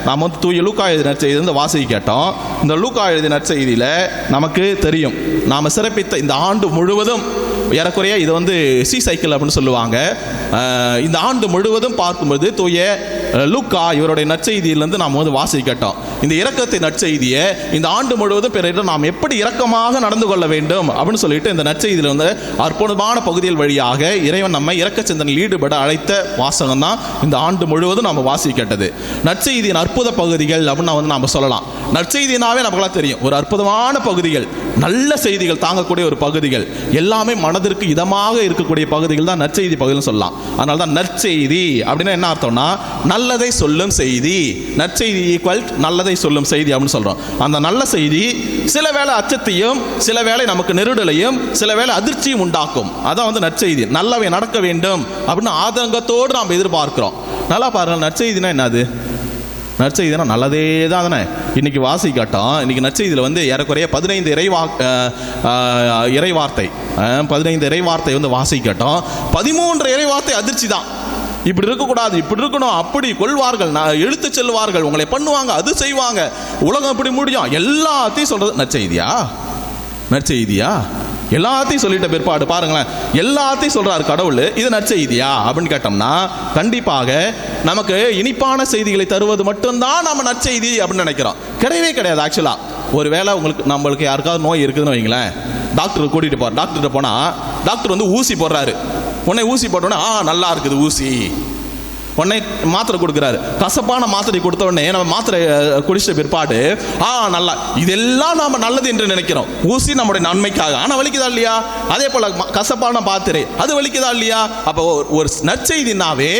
நாம் வந்து தூய லூக்கா எழுதிய நற்செய்தி வந்து வாசிக்க கேட்டோம். இந்த லூக்கா எழுதிய நற்செய்தியில் நமக்கு தெரியும், நாம் சிறப்பித்த இந்த ஆண்டு முழுவதும் ஏறக்குறைய இது வந்து சைக்கிள் அப்படின்னு சொல்லுவாங்க. இந்த ஆண்டு முழுவதும் பார்க்கும்போது தூய லூக்கா இவருடைய நற்செய்தியிலிருந்து நாம் வந்து வாசிக்கட்டோம். இந்த இரக்கத்தின் நற்செய்தியை இந்த ஆண்டு முழுவதும் பிறரிடம் நாம் எப்படி இரக்கமாக நடந்து கொள்ள வேண்டும் அப்படின்னு சொல்லிட்டு இந்த நற்செய்தியில் வந்து அற்புதமான பகுதிகள் வழியாக இறைவன் நம்மை இரக்க சிந்தனையில் ஈடுபட அழைத்த வாசகம் தான் இந்த ஆண்டு முழுவதும் நாம் வாசிக்கட்டது. நற்செய்தியின் அற்புத பகுதிகள் அப்படின்னு வந்து நாம் சொல்லலாம். நற்செய்தினாவே நமக்குலாம் தெரியும், ஒரு அற்புதமான பகுதிகள், நல்ல செய்திகள் தாங்கக்கூடிய ஒரு பகுதிகள், எல்லாமே மனதிற்கு இதமாக இருக்கக்கூடிய பகுதிகள் தான் நற்செய்தி பகுதிகள் சொல்லலாம். அதனால தான் நற்செய்தி அப்படின்னா என்ன அர்த்தம்னா, நல்லதை சொல்லும் செய்தி. நற்செய்தி ஈக்குவல் நல்லதை சொல்லும் செய்தி அப்படின்னு சொல்றோம். அந்த நல்ல செய்தி சில வேளை அச்சத்தையும் சில வேளை நமக்கு நெருடலையும் சில வேளை அதிர்ச்சியும் உண்டாக்கும். அதான் வந்து நற்செய்தி. நல்லவை நடக்க வேண்டும் அப்படின்னு ஆதங்கத்தோடு நாம் எதிர்பார்க்கிறோம். நல்லா பாருங்கள், நற்செய்தினா என்னது? நற்செய்தினா நல்லதே தான் தானே. இன்னைக்கு வாசிக்கட்டும். இன்னைக்கு நற்செய்தியில் வந்து ஏறக்குறைய 15 இறைவார்த்தை வந்து வாசிக்கட்டும். 13 இறைவார்த்தை அதிர்ச்சி தான். இப்படி இருக்கக்கூடாது, இப்படி இருக்கணும், அப்படி கொள்வார்கள், இழுத்து செல்வார்கள், உங்களை பண்ணுவாங்க, அது செய்வாங்க, உலகம் இப்படி முடியும், எல்லாத்தையும் சொல்றது நற்செய்தியா? எல்லாத்தையும் சொல்லிட்ட பிற்பாடு பாருங்களேன், எல்லாத்தையும் சொல்றாரு கடவுள், இது நற்செய்தியா அப்படின்னு கேட்டோம்னா கண்டிப்பாக நமக்கு இனிப்பான செய்திகளை தருவது மட்டும்தான் நம்ம நற்செய்தி அப்படின்னு நினைக்கிறோம். கிடையவே கிடையாது. ஆக்சுவலா ஒருவேளை நம்மளுக்கு யாருக்காவது நோய் இருக்குதுன்னு வைங்களேன், டாக்டர் கூட்டிட்டு போறார். டாக்டர்கிட்ட போனா டாக்டர் வந்து ஊசி போடுறாரு. உடனே ஊசி போட்டோன்னே நல்லா இருக்குது ஊசி, உடனே மாத்திரை கொடுக்குறாரு. கசப்பான மாத்திரை கொடுத்த உடனே நம்ம மாத்திரை குடிச்ச பிற்பாடு நல்லா, இதெல்லாம் நாம நல்லது என்று நினைக்கிறோம். ஊசி நம்முடைய நன்மைக்காக, ஆனா வலிக்குதா இல்லையா? அதே போல கசப்பான மாத்திரை அது வலிக்குதா இல்லையா? அப்போ ஒரு நற்செய்தினாவே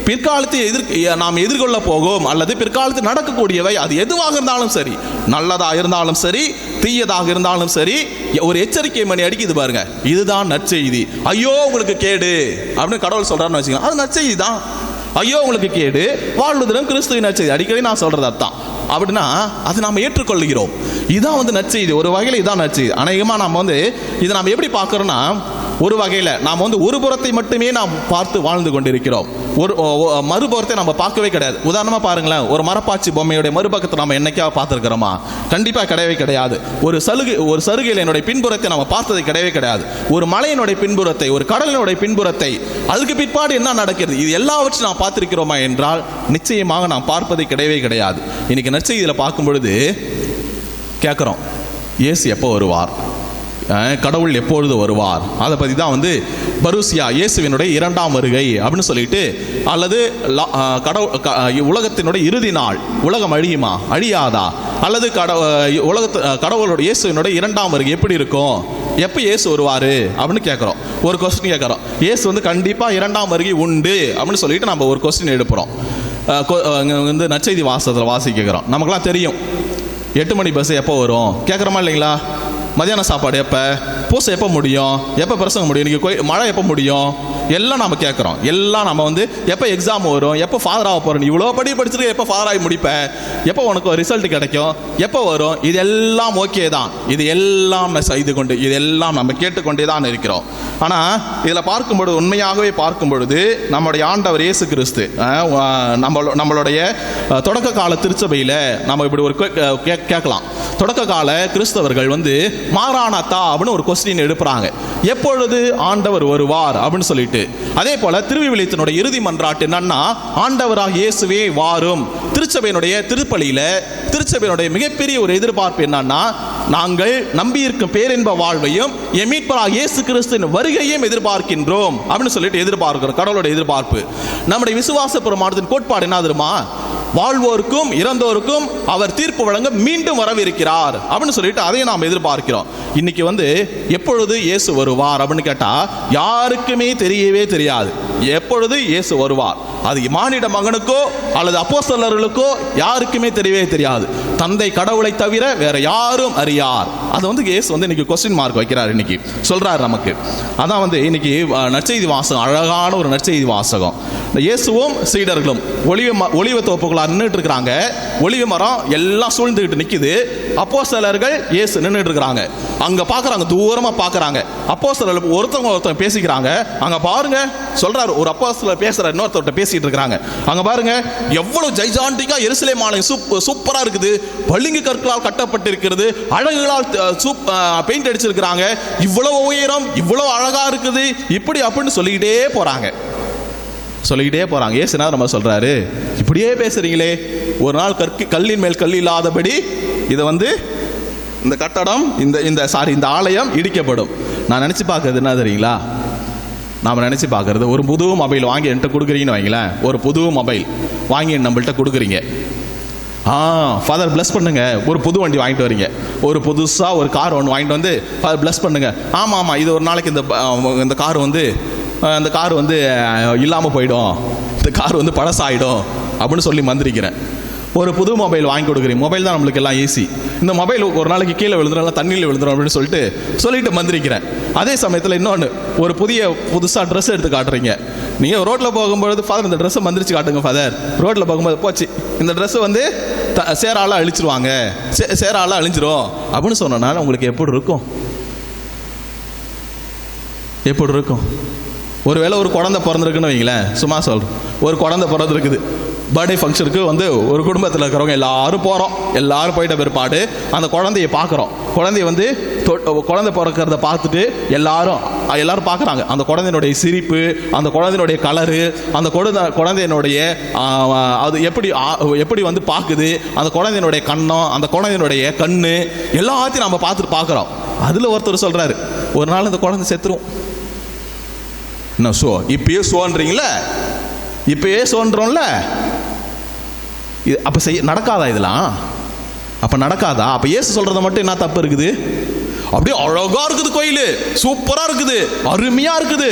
பிற்காலத்தில் நாம் எதிர்கொள்ள போகும் அல்லது பிற்காலத்தில் நடக்கக்கூடியவை, அது எதுவாக இருந்தாலும் சரி, நல்லதாக இருந்தாலும் சரி, தீயதாக இருந்தாலும் சரி, ஒரு எச்சரிக்கை மணி அடிக்குது பாருங்க, இதுதான் நற்செய்தி. ஐயோ உங்களுக்கு கேடு அப்படின்னு கடவுள் சொல்றாருன்னு வச்சுக்கோங்க, அது நற்செய்தி தான். ஐயோ உங்களுக்கு கேடு, வாழ்வதிலும் கிறிஸ்துவின் நற்செய்தி. அடிக்கடி நான் சொல்றது அதான். அப்படின்னா அது நாம் ஏற்றுக்கொள்கிறோம். இதுதான் வந்து நற்செய்தி. ஒரு வகையில் இதுதான் நற்செய்தி. அநேகமாக நம்ம வந்து இதை நாம் எப்படி பார்க்குறோன்னா, ஒரு வகையில் நாம் வந்து ஒரு புறத்தை மட்டுமே நாம் பார்த்து வாழ்ந்து கொண்டிருக்கிறோம். ஒரு மறுபுறத்தை நம்ம பார்க்கவே கிடையாது. உதாரணமாக பாருங்களேன், ஒரு மரப்பாச்சி பொம்மையுடைய மறுபக்கத்தை நம்ம என்னைக்காவது பார்த்துருக்கிறோமா? கண்டிப்பாக கிடையவே கிடையாது. ஒரு சருகையில் என்னுடைய பின்புறத்தை நம்ம பார்த்தது கிடையவே கிடையாது. ஒரு மலையினுடைய பின்புறத்தை, ஒரு கடலினுடைய பின்புறத்தை, அதுக்கு பிற்பாடு என்ன நடக்கிறது, இது எல்லாவற்றையும் நாம் பார்த்திருக்கிறோமா என்றால் நிச்சயமாக நாம் பார்ப்பதை கிடையவே கிடையாது. இன்னைக்கு நற்செய்தியில் பார்க்கும் பொழுது கேட்குறோம், இயேசு எப்போ வருவார், கடவுள் எப்பொழுது வருவார், அதை பற்றி தான் வந்து பருசியா இயேசுவினுடைய 2ஆம் வருகை அப்படின்னு சொல்லிட்டு, அல்லது உலகத்தினுடைய இறுதி நாள், உலகம் அழியுமா அழியாதா, அல்லது கடவுளுடைய இயேசுவினுடைய 2ஆம் வருகை எப்படி இருக்கும், எப்போ இயேசு வருவார் அப்படின்னு கேட்குறோம். ஒரு கொஸ்டின் கேட்குறோம். இயேசு வந்து கண்டிப்பாக இரண்டாம் வருகை உண்டு அப்படின்னு சொல்லிட்டு நம்ம ஒரு கொஸ்டின் எழுப்புறோம். வந்து நற்செய்தி வாசிக்கிறோம். நமக்குலாம் தெரியும் 8 மணி பஸ் எப்போ வரும் கேட்குறோமா இல்லைங்களா? மதியான சாப்பாடு எப்போ, பூசை எப்போ முடியும், எப்போ பிரசங்கம் முடியும், இன்றைக்கி மழை எப்போ முடியும், எல்லாம் நம்ம கேட்குறோம். எல்லாம் நம்ம வந்து எப்போ எக்ஸாம் வரும், எப்போ ஃபாதர் ஆக போகிறோம், இவ்வளோ படிச்சுட்டு எப்போ ஃபாதர் ஆகி முடிப்பேன், எப்போ உனக்கு ரிசல்ட் கிடைக்கும், எப்போ வரும், இது எல்லாம் ஓகே தான். இது எல்லாம் இதெல்லாம் நம்ம கேட்டுக்கொண்டே தான் இருக்கிறோம். ஆனால் இதில் பார்க்கும்பொழுது, உண்மையாகவே பார்க்கும் பொழுது, நம்முடைய ஆண்டவர் இயேசு கிறிஸ்து நம்மளுடைய தொடக்க கால திருச்சபையில் நம்ம இப்படி ஒரு கேட்கலாம். தொடக்க கால கிறிஸ்தவர்கள் வந்து மாரானாத்தா அப்படின்னு ஒரு கொஸ்டின் எழுப்புறாங்க, எப்பொழுது ஆண்டவர் வருவார் அப்படின்னு சொல்லிட்டு. அதே போல திருவிவிலியத்தினுடைய இறுதி மன்றாட்டு என்னன்னா, ஆண்டவராக இயேசுவே வாரும். திருச்சபையினுடைய திருச்சபையினுடைய மிகப்பெரிய ஒரு எதிர்பார்ப்பு என்னன்னா, நாங்கள் நம்பியிருக்கும் பேரின்ப வாழ்வையும் என் மீட்பராக இயேசு கிறிஸ்துவின் வருகையும் எதிர்பார்க்கின்றோம் அப்படின்னு சொல்லிட்டு எதிர்பார்க்கிறோம். கடவுளுடைய எதிர்பார்ப்பு. நம்முடைய விசுவாச பிரமாணத்தின் கோட்பாடு என்ன தெரியுமா? வாழ்வோருக்கும் இறந்தோருக்கும் அவர் தீர்ப்பு வழங்க மீண்டும் வரவிருக்கிறார் அப்படின்னு சொல்லிட்டு அதையும் நாம் எதிர்பார்க்கிறோம். இன்னைக்கு வந்து எப்பொழுது இயேசு வருவார் அப்படின்னு கேட்டா யாருக்குமே தெரியவே தெரியாது. எப்பொழுது இயேசு வருவார் அது மானிட மகனுக்கோ அல்லது அப்போஸ்தலர்களுக்கோ யாருக்குமே தெரியவே தெரியாது. தந்தை கடவுளை தவிர வேற யாரும் அறியார். அது வந்து இயேசு வந்து இன்னைக்கு கொஸ்டின் மார்க் வைக்கிறார், இன்னைக்கு சொல்றாரு நமக்கு. அதான் வந்து இன்னைக்கு நற்செய்தி வாசகம், அழகான ஒரு நற்செய்தி வாசகம். இயேசுவும் சீடர்களும் ஒலிவ தோப்புக்குள்ள நின்றுட்டு இருக்கிறாங்க. ஒலிவ மரம் எல்லாம் சூழ்ந்துகிட்டு நிக்குது. அப்போஸ்தலர்கள் இயேசு நின்றுட்டு இருக்கிறாங்க. அங்க பாக்குறாங்க, தூரமா பாக்குறாங்க. அப்போஸ்தலர்கள் ஒருத்தவங்க பேசிக்கிறாங்க. அங்க பாருங்க சொல்றாரு, ஒரு அப்போஸ்தலர் பேசுற இன்னொருத்தர்கிட்ட பேசிட்டு இருக்காங்க. அங்க பாருங்க எவ்வளவு ஜைஜாண்டிக்கா எருசலேம் ஆலயம் சூப்பரா இருக்குது, பளிங்கு கற்களால் கட்டப்பட்டிருக்கிறது, அழகுகளால் பெயிண்ட் அடிச்சிருக்கிறாங்க, இவ்வளவு உயரம், இவ்வளவு அழகா இருக்குது, இப்படி அப்படின்னு சொல்லிக்கிட்டே போறாங்க. ஏசுனா நம்ம சொல்றாரு, இப்படியே பேசுறீங்களே, ஒரு நாள் கல்லின் மேல் கல் இல்லாதபடி இதை வந்து இந்த கட்டடம் இந்த ஆலயம் இடிக்கப்படும். நான் நினைச்சு பார்க்கறது என்ன தெரியுங்களா? நாம் நினைச்சு பார்க்கறது, ஒரு புது மொபைல் வாங்கி என்கிட்ட கொடுக்குறீங்கன்னு வைங்களேன். ஒரு புது மொபைல் வாங்கி நம்மள்கிட்ட கொடுக்குறீங்க. ஃபாதர் பிளஸ் பண்ணுங்க, ஒரு புது வண்டி வாங்கிட்டு வரீங்க. ஒரு புதுசாக ஒரு கார் ஒன்று வாங்கிட்டு வந்து ஃபாதர் பிளஸ் பண்ணுங்க. ஆமாம், இது ஒரு நாளைக்கு இந்த கார் வந்து இல்லாமல் போயிடும், இந்த கார் வந்து பழசாயிடும் அப்படின்னு சொல்லி மந்திரிக்கிறேன். ஒரு புது மொபைல் வாங்கி கொடுக்குறீங்க. மொபைல் தான் நம்மளுக்கு எல்லாம் ஈஸி. இந்த மொபைல் ஒரு நாளைக்கு கீழே விழுந்துடும், தண்ணியில் விழுந்துடும் அப்படின்னு சொல்லிட்டு மந்திரிக்கிறேன். அதே சமயத்தில் இன்னொன்று, ஒரு புதுசாக ட்ரெஸ் எடுத்து காட்டுறீங்க. நீங்கள் ரோட்டில் போகும்போது ஃபாதர் இந்த ட்ரெஸ்ஸை மந்திரிச்சு காட்டுங்க ஃபாதர். ரோட்டில் போகும்போது போச்சு, இந்த ட்ரெஸ்ஸை வந்து சேரால அழிச்சிருவாங்க, சேரால அழிஞ்சிரும் அப்படின்னு சொன்னனால உங்களுக்கு எப்படி இருக்கும்? ஒருவேளை ஒரு குழந்தை பிறந்திருக்குன்னு வைங்களேன், சும்மா சொல்கிறேன், ஒரு குழந்தை பிறந்திருக்குது. பர்த்டே ஃபங்க்ஷனுக்கு வந்து ஒரு குடும்பத்தில் இருக்கிறவங்க எல்லாரும் போகிறோம். எல்லாரும் போயிட்ட பிற்பாடு அந்த குழந்தைய பார்க்குறோம். குழந்தைய வந்து குழந்தை பிறக்கிறத பார்த்துட்டு எல்லாரும் பார்க்குறாங்க. அந்த குழந்தையினுடைய சிரிப்பு, அந்த குழந்தையினுடைய கலரு, அந்த குழந்தையினுடைய அது எப்படி வந்து பார்க்குது, அந்த குழந்தையினுடைய கண்ணம், அந்த குழந்தையினுடைய கண்ணு, எல்லாத்தையும் நம்ம பார்க்குறோம். அதில் ஒருத்தர் சொல்கிறாரு, ஒரு நாள் இந்த குழந்தை செத்துரும். என்ன இப்பயே சோன்றோம்ல, அப்போ நடக்காதா? இதெல்லாம் அப்போ நடக்காதா? அப்போ இயேசு சொல்கிறத மட்டும் என்ன தப்பு இருக்குது? அப்படியே அழகாக இருக்குது, கோயில் சூப்பராக இருக்குது, அருமையாக இருக்குது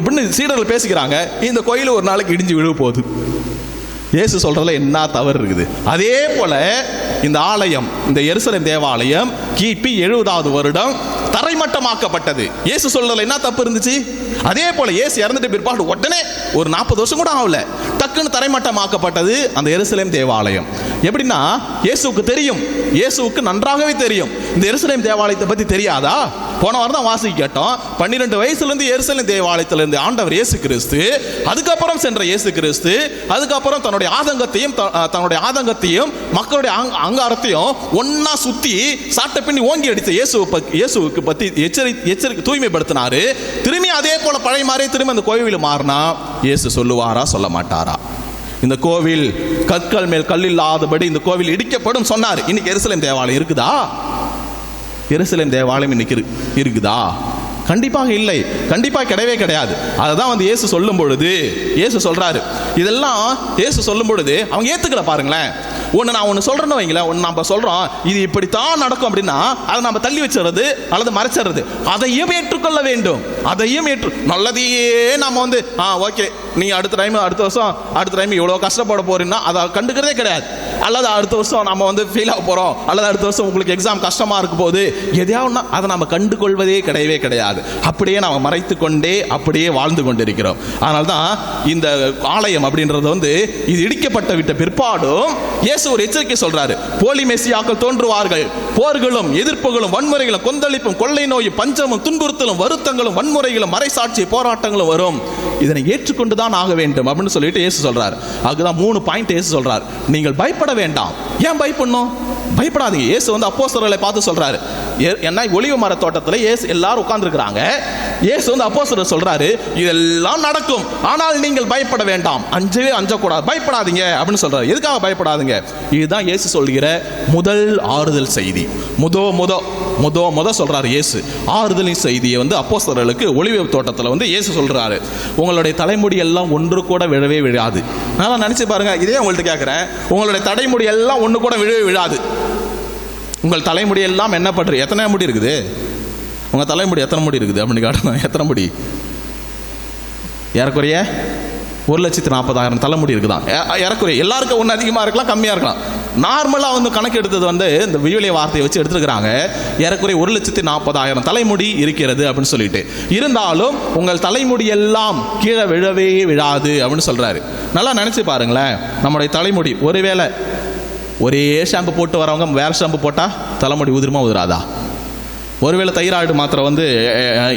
எப்படின்னு சீடர்கள் பேசிக்கிறாங்க. இந்த கோயில் ஒரு நாளைக்கு இடிஞ்சு விழுவ போகுது. இயேசு சொல்கிறதுல என்ன தவறு இருக்குது? அதே போல் இந்த ஆலயம், இந்த எருசலேம் தேவாலயம் கிபி 70வது வருடம் தரைமட்டமாக்கப்பட்டது. இயேசு சொல்றதுல என்ன தப்பு இருந்துச்சு? அதே போல இயேசு இறந்துட்டு பிற்பாடு உடனே ஒரு 40 வருஷம் கூட ஆகல, டக்குன்னு தரைமட்டமாக்கப்பட்டது அந்த எருசலேம் தேவாலயம். எப்படின்னா இயேசுவுக்கு தெரியும், இயேசுவுக்கு நன்றாகவே தெரியும். இந்த எருசலேம் தேவாலயத்தை பத்தி தெரியாதா? போன வாரம் தான் வாசிக்க கேட்டோம். 12 வயசுலேருந்து எருசலேம் தேவாலயத்திலிருந்து ஆண்டவர் இயேசு கிறிஸ்து, அதுக்கப்புறம் சென்ற இயேசு கிறிஸ்து, அதுக்கப்புறம் தன்னுடைய ஆதங்கத்தையும் மக்களுடைய அங்காரத்தையும் ஒன்னா சுத்தி சாட்டை பின்னி ஓங்கி அடித்த இயேசுவுக்கு பத்தி எச்சரிக்கை தூய்மைப்படுத்தினாரு. திரும்பி அதே போல பழைய மாதிரி திரும்பி அந்த கோவில் மாறினா இயேசு சொல்லுவாரா சொல்ல மாட்டாரா? இந்த கோவில் கற்கள் மேல் கல் இல்லாதபடி இந்த கோவில் இடிக்கப்படும் சொன்னார். இன்னைக்கு எருசலேம் தேவாலயம் இருக்குதா? எருசலேம் தேவாலயம் இன்னைக்கு இருக்குதா? கண்டிப்பாக இல்லை, கண்டிப்பாக கிடையவே கிடையாது. அதுதான் வந்து இயேசு சொல்லும் பொழுது இயேசு சொல்றாரு, இதெல்லாம் இயேசு சொல்லும் பொழுது அவங்க ஏத்துக்கல. பாருங்களேன், நான் ஒன்று சொல்கிறேன்னு வைங்களேன், ஒன்று நம்ம சொல்கிறோம் இது இப்படித்தான் நடக்கும் அப்படின்னா அதை நம்ம தள்ளி வச்சுறது அல்லது மறைச்சிடுறது. அதையும் ஏற்றுக்கொள்ள வேண்டும். அதையும் நல்லதையே நம்ம வந்து ஓகே நீங்கள் அடுத்த வருஷம் இவ்வளோ கஷ்டப்பட போறீங்கன்னா அதை கண்டுக்கிறதே கிடையாது. அல்லது அடுத்த வருஷம் நம்ம வந்து ஃபெயில் ஆக போகிறோம், அல்லது அடுத்த வருஷம் உங்களுக்கு எக்ஸாம் கஷ்டமாக இருக்க போது எதையாவது அதை நம்ம கண்டுகொள்வதே கிடையாது. அப்படியே நம்ம மறைத்து கொண்டே அப்படியே வாழ்ந்து கொண்டிருக்கிறோம். அதனால தான் இந்த ஆலயம் அப்படின்றது வந்து இது இடிக்கப்பட்ட விட்ட பிற்பாடும் இயேசு ஒரு எச்சரிக்கை சொல்றாரு. போலி மெசியாக்கள் தோன்றுவார்கள், போர்களும் எதிர்ப்புகளும் வன்முறைகளும் கொந்தளிப்பும் கொள்ளை நோயும் பஞ்சமும் துன்புறுத்தலும் வருத்தங்களும் வன்முறைகளும் மறைசாட்சி போராட்டங்களும் வரும். இதனை ஏற்றுக்கொண்டுதான் ஆக வேண்டும் அப்படின்னு சொல்லிட்டு இயேசு சொல்றாரு. அதுதான் 3 பாயிண்ட் இயேசு சொல்றாரு. நீங்கள் பயப்பட வேண்டாம். ஏன் பயப்படணும்? பயப்படாதீங்க. இயேசு வந்து அப்போஸ்தலர்களை பார்த்து சொல்றாரு. என்ன ஒலிவ மர தோட்டத்தில் இயேசு எல்லாரும் உட்கார்ந்துருக்கிறாங்க. இயேசு வந்து அப்போஸ்தலர் சொல்றாரு, இதெல்லாம் நடக்கும், ஆனால் நீங்கள் பயப்பட வேண்டாம், அஞ்சக்கூடாது, பயப்படாதீங்க அப்படின்னு சொல்றாரு. எதுக்காக பயப்படாதீங்க? இதுதான் இயேசு சொல்கிற முதல் ஆறுதல் செய்தி. முத சொல்றாரு இயேசு ஆறுதலின் செய்தியை வந்து அப்போஸ்தலர்களுக்கு ஒலிவ தோட்டத்தில் வந்து இயேசு சொல்றாரு. உங்களுடைய தலைமுடி எல்லாம் ஒன்று கூட விழவே விழாது. நான் நினைச்சு பாருங்க, இதே உங்கள்கிட்ட கேட்கிறேன், உங்களுடைய தலைமுடி எல்லாம் ஒன்று கூட விழவே விழாது. உங்கள் தலைமுடி எல்லாம் என்ன பண்றது? எத்தனை முடி இருக்குது? உங்க தலைமுடி எத்தனை முடி இருக்குது அப்படின்னு காட்டணும். எத்தனை முடி? ஏறக்குறைய 1,40,000 தலைமுடி இருக்குதான். ஏறக்குறைய எல்லாருக்கும் ஒன்று அதிகமாக இருக்கலாம், கம்மியாக இருக்கலாம். நார்மலாக வந்து கணக்கு எடுத்தது வந்து இந்த விவிலிய வார்த்தையை வச்சு எடுத்துருக்கிறாங்க. ஏறக்குறைய 1,40,000 தலைமுடி இருக்கிறது அப்படின்னு சொல்லிட்டு. இருந்தாலும் உங்கள் தலைமுடி எல்லாம் கீழே விழவே விழாது அப்படின்னு சொல்றாரு. நல்லா நினைச்சு பாருங்களேன், நம்முடைய தலைமுடி ஒருவேளை ஒரே ஷாம்பு போட்டு வரவங்க வேற ஷாம்பு போட்டால் தலைமுடி உதிருமா உதிராதா? ஒருவேளை தைராய்டு மாத்திரை வந்து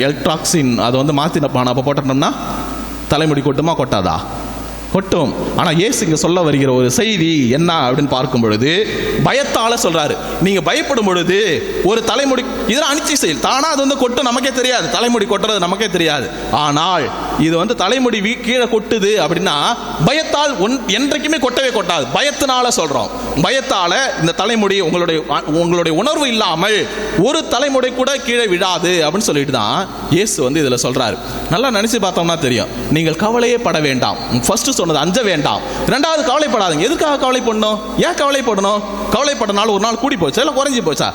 எலக்ட்ராக்சின் அதை வந்து மாற்றி அப்போ போட்டோம்னா தலைமுடி கொட்டுமா கொட்டாதா? கொட்டும். ஆனால் இயேசு இங்கே சொல்ல வருகிற ஒரு செய்தி என்ன அப்படின்னு பார்க்கும் பொழுது பயத்தால் சொல்றாரு. நீங்கள் பயப்படும் பொழுது ஒரு தலைமுடி இதெல்லாம் அனிச்சை செயல், தானாக அது வந்து கொட்டும், நமக்கே தெரியாது. தலைமுடி கொட்டுறது நமக்கே தெரியாது. ஆனால் இது வந்து தலைமுடி கீழே கொட்டுது அப்படின்னா பயத்தால் என்றைக்குமே கொட்டவே கொட்டாது. பயத்தினால சொல்கிறோம். பயத்தால் இந்த தலைமுடி உங்களுடைய உணர்வு இல்லாமல் ஒரு தலைமுடி கூட கீழே விழாது அப்படின்னு சொல்லிட்டு தான் இயேசு வந்து இதில் சொல்கிறாரு. நல்லா நினச்சி பார்த்தோம்னா தெரியும். நீங்கள் கவலையே பட வேண்டாம். ஃபர்ஸ்ட் சொன்னது அஞ்ச வேண்டாம். இரண்டாவது கவலைப்படாதீங்க. எதுக்காக கவலைப்படணும்? ஏன் கவலைப்படணும்? கவலைப்படனால ஒரு நாள் கூடி போச்சா இல்லை குறைஞ்சி போச்சா?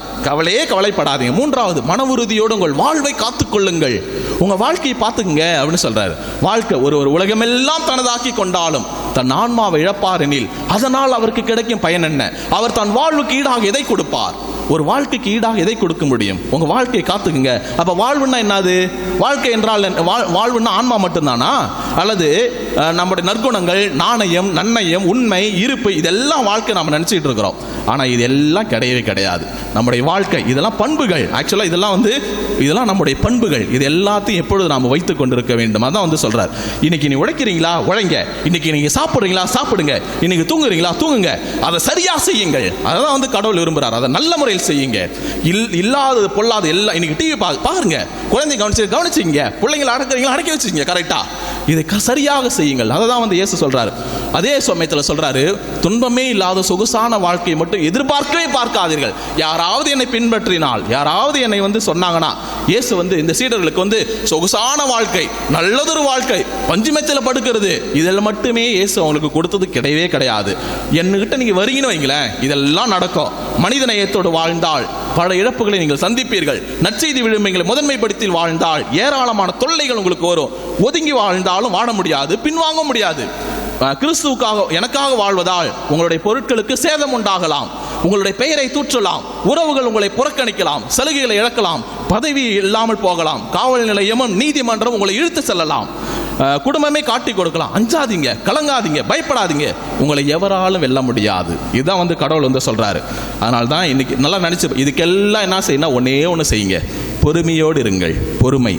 கவலைப்படாதீங்க. மூன்றாவது மன உறுதியோடு உங்கள் வாழ்வை காத்துக்கொள்ளுங்கள். உங்க வாழ்க்கையை பார்த்துக்குங்க அப்படின்னு சொல்றாரு. வாழ்க்கை ஒரு உலகமெல்லாம் தனதாக்கி கொண்டாலும் தன் ஆன்மாவை இழப்பார் எனில் அதனால் அவருக்கு கிடைக்கும் பயன் என்ன? அவர் தன் வாழ்வுக்கு ஈடாக எதை கொடுப்பார்? ஒரு வாழ்க்கைக்கு ஈடாக எதை கொடுக்க முடியும்? உங்க வாழ்க்கையை காத்துக்குங்க. அப்ப வாழ்வுன்னா என்னது? வாழ்க்கை என்றால் வாழ்வுன்னா ஆன்மா மட்டும்தானா? அல்லது நம்முடைய நற்குணங்கள், நாணயம், நன்னயம், உண்மை, இருப்பு, இதெல்லாம் வாழ்க்கை நம்ம நினைச்சிட்டு இருக்கிறோம். ஆனா இதெல்லாம் கிடையவே கிடையாது. நம்முடைய வாழ்க்கை இதெல்லாம் பண்புகள். ஆக்சுவலா இதெல்லாம் நம்முடைய பண்புகள். இது எல்லாத்தையும் எப்பொழுது நாம் வைத்துக் கொண்டிருக்க வேண்டும். அதான் வந்து சொல்றார். இன்னைக்கு நீ உழைக்கிறீங்களா? உழைங்க. இன்னைக்கு நீங்க சாப்பிடுறீங்களா? சாப்பிடுங்க. இன்னைக்கு தூங்குறீங்களா? தூங்குங்க. அதை சரியா செய்யுங்கள். அதான் வந்து கடவுள் விரும்புறார். அதை நல்ல முறையில் செய்யுங்க. இல்லாதது பொல்லாது எல்லாம் இன்னைக்கு டிவி பாருங்க, குழந்தை கவனிச்சிங்க, பிள்ளைங்களை அடக்கி வச்சுங்க கரெக்டா. இதை சரியாக செய்யுங்கள். அதை தான் வந்து இயேசு சொல்றாரு. அதே சமயத்தில் சொல்றாரு, துன்பமே இல்லாத சொகுசான வாழ்க்கையை மட்டும் எதிர்பார்க்கவே பார்க்காதீர்கள். யாராவது என்னை பின்பற்றினால், யாராவது என்னை வந்து சொன்னாங்கன்னா, இயேசு வந்து இந்த சீடர்களுக்கு வந்து சொகுசான வாழ்க்கை, நல்லதொரு வாழ்க்கை, பஞ்சுமெத்தையில் படுக்கிறது, இதில் மட்டுமே இயேசு அவங்களுக்கு கொடுத்தது கிடையவே கிடையாது. என்கிட்ட நீங்க வரீங்கன்னு வைங்களேன், இதெல்லாம் நடக்கும். மனித நேயத்தோடு வாழ்ந்தால் பல இழப்புகளை நீங்கள் சந்திப்பீர்கள். நற்செய்தி விழுமைகளை முதன்மைப்படுத்தி வாழ்ந்தால் ஏராளமான தொல்லைகள் உங்களுக்கு வரும். ஒதுங்கி வாழ்ந்தாலும் வாழ முடியாது, பின்வாங்க முடியாது. கிறிஸ்துவுக்காக எனக்காக வாழ்வதால் உங்களுடைய பொருட்களுக்கு சேதம் உண்டாகலாம், உங்களுடைய பெயரை தூற்றலாம், உறவுகள் உங்களை புறக்கணிக்கலாம், சலுகைகளை இழக்கலாம், பதவி இல்லாமல் போகலாம், காவல் நிலையமும் நீதிமன்றம் உங்களை இழுத்து செல்லலாம், குடும்பமே காட்டி கொடுக்கலாம். அஞ்சாதீங்க, கலங்காதீங்க, பயப்படாதீங்க, உங்களை எவராலும் வெல்ல முடியாது. இதுதான் வந்து கடவுள் வந்து சொல்றாரு. அதனால தான் இன்னைக்கு நல்லா நினைச்சு இதுக்கெல்லாம் என்ன செய்யணும்? ஒன்னே ஒன்று செய்யுங்க, பொறுமையோடு இருங்கள். பொறுமை.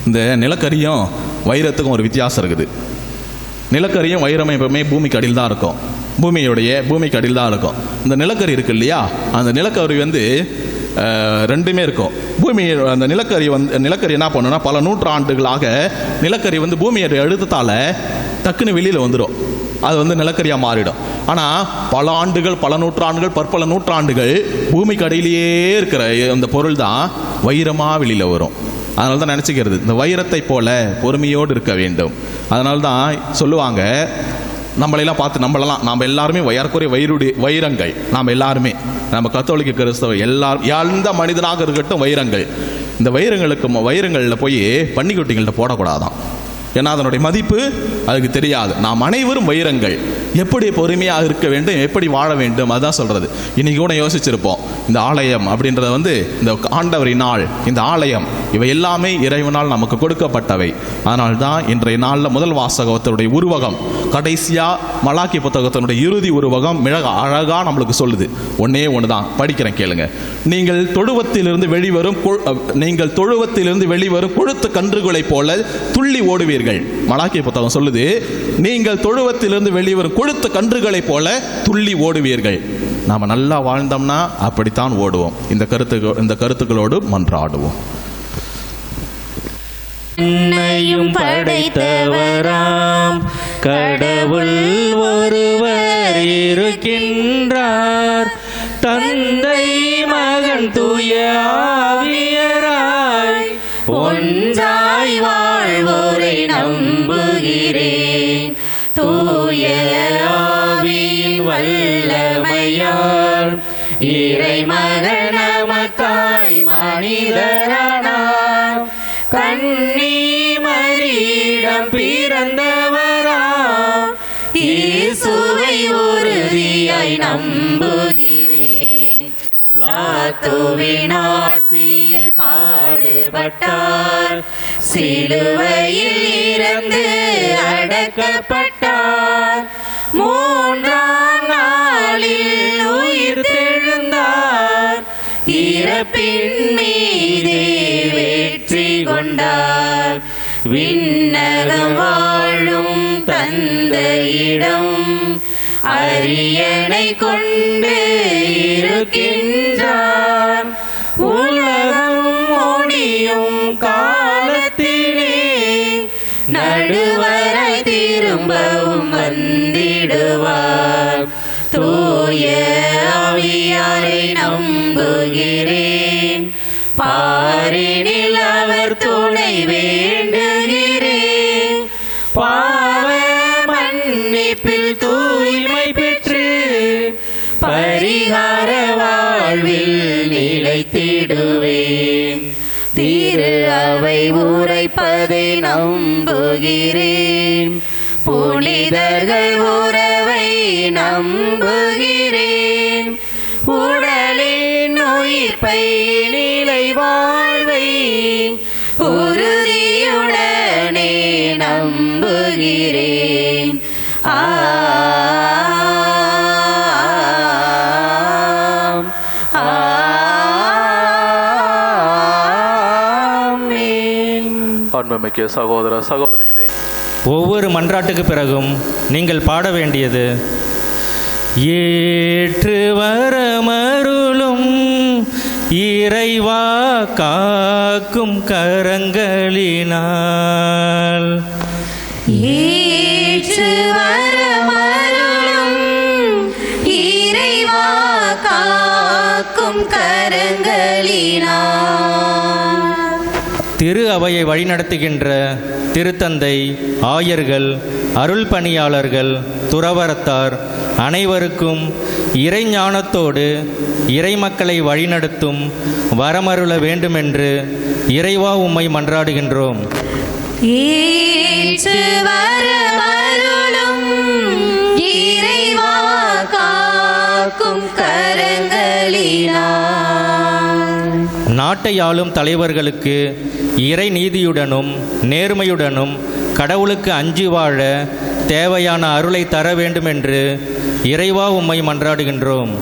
இந்த நிலக்கரியும் வைரத்துக்கும் ஒரு வித்தியாசம் இருக்குது. நிலக்கரியும் வைரமும் எப்பவுமே பூமிக்கு அடியில் தான் இருக்கும். பூமிக்கு அடியில் தான் இருக்கும். இந்த நிலக்கரி இருக்கு இல்லையா, அந்த நிலக்கரி வந்து ரெண்டுமே இருக்கும். அந்த நிலக்கரி என்ன பண்ணுன்னா, பல நூற்றாண்டுகளாக நிலக்கரி வந்து பூமியோட அழுத்தத்தால் டக்குன்னு வெளியில் வந்துடும். அது வந்து நிலக்கரியாக மாறிடும். ஆனால் பல ஆண்டுகள், பல நூற்றாண்டுகள், பற்பல நூற்றாண்டுகள் பூமிக்கு அடியிலேயே இருக்கிற அந்த பொருள் தான் வைரமாக வெளியில் வரும். அதனால தான் நினச்சிக்கிறது, இந்த வைரத்தை போல பொறுமையோடு இருக்க வேண்டும். அதனால தான் சொல்லுவாங்க, நம்மளெல்லாம் பார்த்து நாம் எல்லாருமே ஏறக்குறைய வைரங்கள். நாம் எல்லாருமே, நம்ம கத்தோலிக்க கிறிஸ்தவ எல்லாரும், எந்த மனிதனாக இருக்கட்டும் வைரங்கள். இந்த வைரங்களில் போய் பன்னிக்குட்டிகள்கிட்ட போடக்கூடாதான். ஏன்னா அதனுடைய மதிப்பு அதுக்கு தெரியாது. நாம் அனைவரும் வைரங்கள். எப்படி பொறுமையாக இருக்க வேண்டும், எப்படி வாழ வேண்டும், அதுதான் சொல்கிறது. இன்றைக்கி கூட யோசிச்சிருப்போம், இந்த ஆலயம் அப்படின்றது இந்த ஆண்டவரின் நாள், இந்த ஆலயம் இவை எல்லாமே இறைவனால் நமக்கு கொடுக்கப்பட்டவை. அதனால் தான் இன்றைய நாளில் முதல் வாசகத்தினுடைய உருவகம், கடைசியாக மலாக்கி புத்தகத்தினுடைய இறுதி உருவகம் மிக அழகாக நம்மளுக்கு சொல்லுது. ஒன்றே ஒன்று தான் படிக்கிறேன், கேளுங்க. நீங்கள் தொழுவத்திலிருந்து வெளிவரும் கொழுத்து கன்றுகளைப் போல துள்ளி ஓடுவீர்கள். மலாக்கி புத்தகம் சொல்லுது, நீங்கள் தொழுவத்திலிருந்து வெளிவரும் கொழுத்த கன்றுகளைப் போல துள்ளி ஓடுவீர்கள். நாம நல்லா வாழ்ந்தோம்னா அப்படித்தான் ஓடுவோம். இந்த கருத்துக்களோடு மன்றாடுவோம். என்னையும் படைத்தவராம் கடவுள் ஒருவர் இருக்கின்றார், தந்தை மகன் தூய ஆவியராய் ஒன்றாய் வாழ்வோரை நம்புகிறேன். தூய ஆவியின் வல்லமையால் இறைமகன் நமக்காய் மனிதரானார். கன்னி மரியிடம் பிறந்தவராம் இயேசுவை உறுதியாய் நம்புகிறேன். பிலாத்துவின் ஆட்சியில் பாடுபட்டார், சிலுவையில் இறந்து அடக்கப்பட்டார், மூன்றாம் நாளில் உயிர் தெழுந்தார், இறப்பின் மீதே வெற்றி கொண்டார். விண்ணகம் வாழும் தந்தையிடம் அரியணை கொண்டு இருக்கின்றார். உலகம் முடியும் காலத்திலே நடுவரை திரும்பவும் வந்திடுவார். தூய ஆவியாரை நம்புகிறேன், பாரினில் அவர் துணை வேண்டுகிறேன். பாவ மன்னிப்பில் தூய்மை பெற்று பரிகார வாழ்வில் நிலைத்திடுவேன். திரு அவை உரைப்பதை நம்புகிறேன், புனிதர்கள் உறவை நம்புகிறேன். உடலின் உயிர்ப்பை நிலை வாழ்வை உறுதியுடனே நம்புகிறேன். அன்புமிக்க சகோதர சகோதரிகளே, ஒவ்வொரு மன்றாட்டுக்கு பிறகும் நீங்கள் பாட வேண்டியது, ஏற்று வரமருளும் இறைவா காக்கும் கரங்களினால். ஏற்று வரமருளும் இறைவா காக்கும் கரங்களினால். திரு அவையை வழிநடத்துகின்ற திருத்தந்தை, ஆயர்கள், அருள் பணியாளர்கள், துறவரத்தார் அனைவருக்கும் இறைஞானத்தோடு இறைமக்களை வழிநடத்தும் வரமருள வேண்டுமென்று இறைவா உம்மை மன்றாடுகின்றோம். ஏற்று வரமருளும் இறைவா காக்கும் கரங்களினால். நாட்டை ஆளும் தலைவர்களுக்கு இறை நீதியுடனும் நேர்மையுடனும் கடவுளுக்கு அஞ்சி வாழ தேவையான அருளை தர வேண்டும் என்று இறைவா உம்மை மன்றாடுகின்றோம்.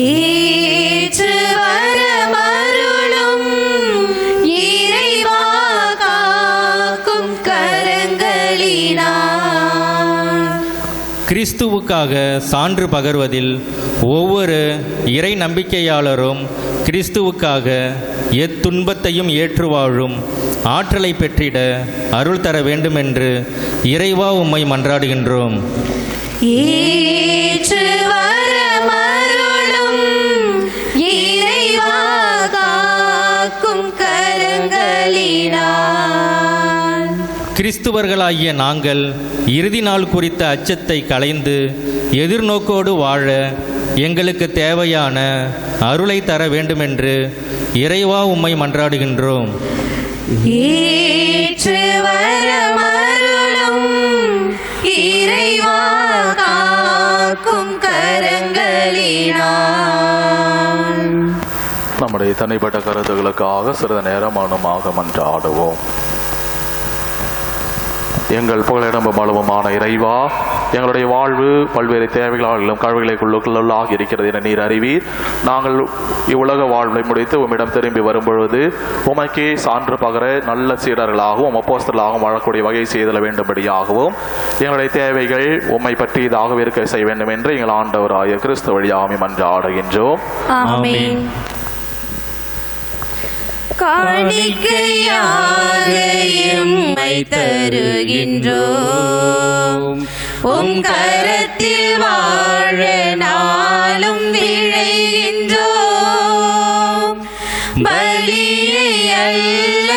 ஏற்று வரமருளும் இறைவா காக்கும் கரங்களினால். கிறிஸ்துவுக்காக சான்று பகர்வதில் ஒவ்வொரு இறை நம்பிக்கையாளரும் கிறிஸ்துவுக்காக எத்துன்பத்தையும் ஏற்று வாழும் ஆற்றலை பெற்றிட அருள் தர வேண்டும் என்று இறைவா உம்மை மன்றாடுகின்றோம். ஏற்று வரமருளும் இறைவா காக்கும் கரங்களினால். கிறிஸ்துவர்களாகிய நாங்கள் இறுதி நாள் குறித்த அச்சத்தை களைந்து எதிர்நோக்கோடு வாழ எங்களுக்கு தேவையான அருளை தர வேண்டுமென்று இறைவா உம்மை மன்றாடுகின்றோம். ஏற்று வரமருளும் இறைவா காக்கும் கரங்களினால். நம்முடைய தனிப்பட்ட கருத்துகளுக்காக சிறிது நேரம் மௌனமாக மன்றாடுவோம். எங்கள் புகழிடம்பு மழுவமான இறைவா, எங்களுடைய வாழ்வு பல்வேறு தேவைகளாலும் கழுவிகளுக்குள்ளாக இருக்கிறது என நீர் அறிவீர். நாங்கள் இவ்வுலக வாழ்வை முடித்து உம்மிடம் திரும்பி வரும்பொழுது உமக்கே சான்று பகர நல்ல சீடர்களாகவும் அப்போஸ்தலர்களாகவும் வாழக்கூடிய வகை செய்தல வேண்டும்படியாகவும் எங்களுடைய தேவைகள் உம்மை பற்றியதாக இருக்க செய்ய வேண்டும் என்று எங்கள் ஆண்டவராய கிறிஸ்து வழியாக மன்றாடுகின்றோம். ஆமென். காணிக்கையாக எம்மை தருகின்றோம், உம் கரத்தில் வாழ நாளும் விழைகின்றோம். பலியை அல்ல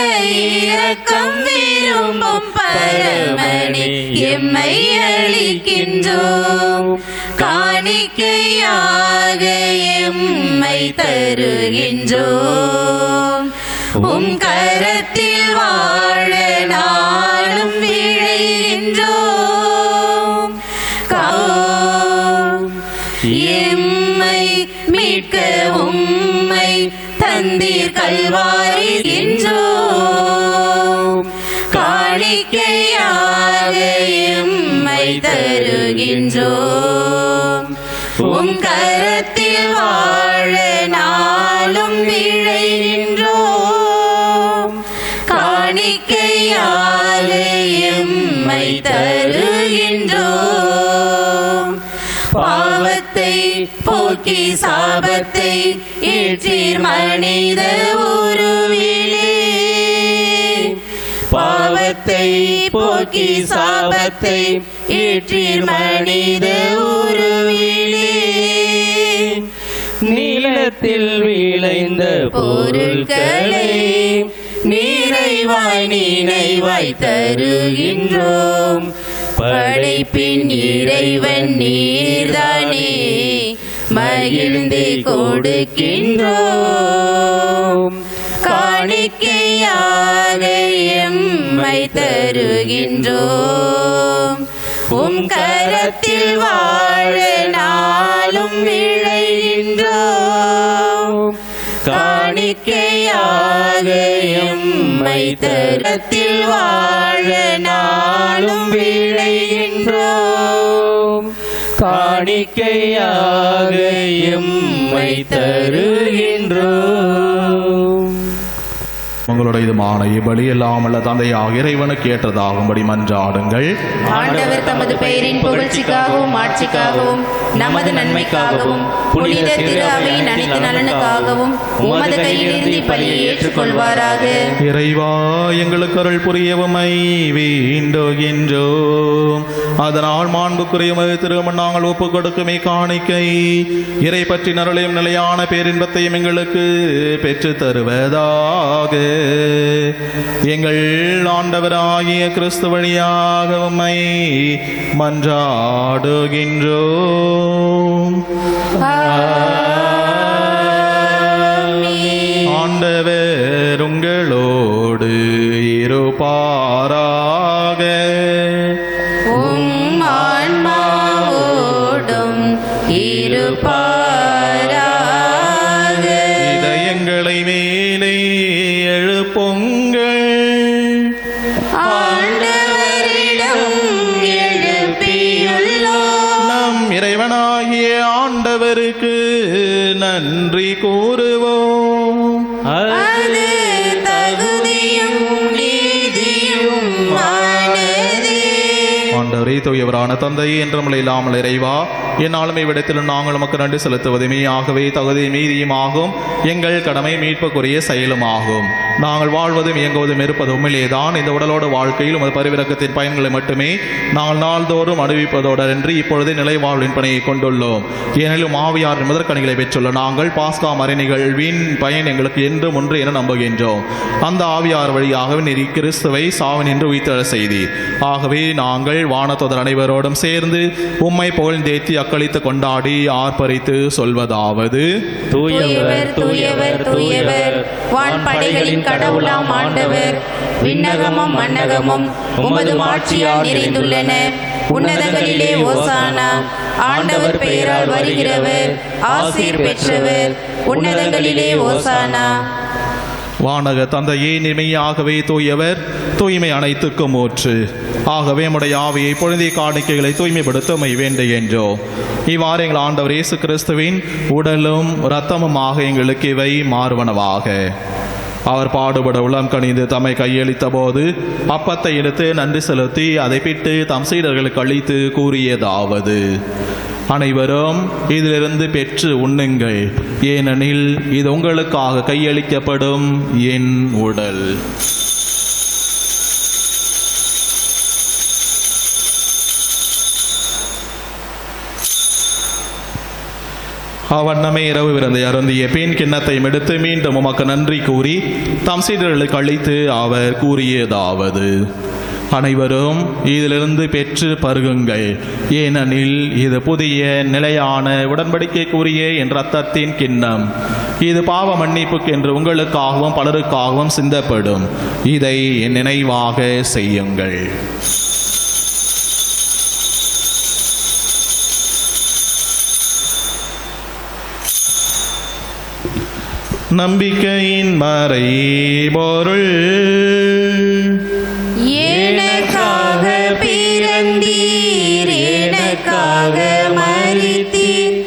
இரக்கம் விரும்பும் பரமனே எம்மை அளிக்கின்றோம். காணிக்கையாக எம்மை தருகின்றோம், உம் கரத்தில் வாழ நாளும் விழைகின்றோம். எம்மை மீட்க உம்மை தந்தீர் கல்வாரி என்றோம். காணிக்கையாக எம்மை தருகின்றோம், உம் கரத்தில் வாழ நாளும் விழைகின்றோம். காணிக்கையாக எம்மை தருகின்றோம். பாவத்தை போக்கி சாபத்தை ஏற்றீர் மனித உருவிலே. பாவத்தை போக்கி சாபத்தை ஏற்றீர் மனித உருவிலே. நீலத்தில் விளைந்த பொருட்களை நிறைவாய் நினைவாய் தருகின்றோம். படைப்பின் இறைவன் நீர்தானே மகிழ்ந்து கொடுக்கின்றோம். காணிக்கையாக எம்மை தருகின்றோம், உம் கரத்தில் வாழ நாளும் விழைகின்றோம். காணிக்கையாக எம்மை தரத்தில் வாழ நாளும் விழைகின்றோம். காணிக்கையாக எம்மை தருகின்றோம். உங்களுடையதுமான இப்படி இல்லாமல்ல தந்தையாக இறைவனுக்கு ஏற்றதாகும்படி மன்றாடுங்கள். ஆண்டவர் தமது பெயரின் புகழ்ச்சிக்காகவும் ஆட்சிக்காகவும் நமது நன்மைக்காகவும் புனித திரு அவையின் அனைத்து நலனுக்காகவும் உமது கையிலிருந்து பலியை ஏற்றுக்கொள்வாராக. இறைவா, எங்களுக்கு அருள் புரியவுமை வேண்டுகின்றோம். அதனால் மாண்புக்குரிய திருமணம் நாங்கள் ஒப்புக் கொடுக்குமே காணிக்கை இறை பற்றி நரளையும் நிலையான பேரின்பத்தையும் எங்களுக்கு பெற்று தருவதாக. எங்கள் ஆண்டவராகிய கிறிஸ்து வழியாக உம்மை மன்றாடுகின்றோம். ஆண்டவர் உங்களோடு இருப்பாராக. உம் ஆன்மாவோடும் இருப்பாராக. இதயங்களை மேலே எழுப்புங்கள். ஆண்டவரிடம் எழுப்பியுள்ளோம். நம் இறைவனாகிய ஆண்டவருக்கு நன்றி கூறுவோம். அது தகுதியும் நீதியுமானதே. ஆண்டவரே, தூயவரான தந்தையே, என்றும் இல்லாமல் இறைவா, என்னாலும் இவ்விடத்திலும் நாங்கள் உமக்கு நன்றி செலுத்துவது மெய்யாகவே தகுதி மீதியுமாகும். எங்கள் கடமை மீட்புக்குரிய செயலுமாகும். நாங்கள் வாழ்வதும் இயங்குவதும் இருப்பது உண்மையிலேதான். இந்த உடலோடு வாழ்க்கையில் உமது பரிவிறக்கத்தின் பயன்களை மட்டுமே நாங்கள் நாள்தோறும் அனுபவிப்பதோடன்றி இப்பொழுதே நிலை வாழ்வின் பணியை கொண்டுள்ளோம். ஏனெனிலும் ஆவியாரின் முதற்கனிகளை பெற்றுள்ள நாங்கள் பாஸ்கா மறை நிகழ்வின் பயன் எங்களுக்கு என்றும் ஒன்று என நம்புகின்றோம். அந்த ஆவியார் வழியாக நீர் கிறிஸ்துவை சாவினின்று உயிர்த்தெழ செய்தீர். ஆகவே நாங்கள் வானதூதர் அனைவரோடும் சேர்ந்து உம்மை புகழ்ந்தேத்தி அக்களித்து கொண்டாடி ஆர்ப்பரித்து சொல்வதாவது: தூயவர் தூயவர் தூயவர், வான்படைகளின் கடவுளாம் ஆண்டவர், விண்ணகமும் மண்ணகமும் உமது மாட்சியால் நிறைந்துள்ளன. உன்னதங்களிலே ஓசானா. ஆண்டவர் பெயரால் வருகிறவர் ஆசீர் பெற்றவர். உன்னதங்களிலே ஓசானா. வானக தந்தையே, நிமையாகவே தூயவர், தூய்மை அனைத்துக்கும் ஊற்று. ஆகவே உம்முடைய ஆவியை பொழுதிய காணிக்கைகளை தூய்மைப்படுத்த உம்மை வேண்டுகின்றோம். இவ்வாறு எங்கள் ஆண்டவர் இயேசு கிறிஸ்துவின் உடலும் இரத்தமுமாக எங்களுக்கு இவை மாறுவனவாக. அவர் பாடுபட உளம் கனிந்து தம்மை கையளித்த போது அப்பத்தை எடுத்து நன்றி செலுத்தி அதை பிட்டு தம் சீடர்களுக்கு அளித்து கூறியதாவது: அனைவரும் இதிலிருந்து பெற்று உண்ணுங்கள், ஏனெனில் இது உங்களுக்காக கையளிக்கப்படும் என் உடல். அவண்ணமே இரவு விருந்தை அருந்திய பின் கிண்ணத்தை எடுத்து மீண்டும் உமக்கு நன்றி கூறி தம் சீடர்களுக்கு அளித்து அவர் கூறியதாவது: அனைவரும் இதிலிருந்து பெற்று பருகுங்கள், ஏனெனில் இது புதிய நிலையான உடன்படிக்கைக்குரிய என் இரத்தத்தின் கிண்ணம். இது பாவ மன்னிப்புக்கு என்று உங்களுக்காகவும் பலருக்காகவும் சிந்தப்படும். இதை என் நினைவாக செய்யுங்கள். நம்பிக்கையின் மறை பொருள்: எனக்காக பிறந்தீர், எனக்காக மரித்தீர்,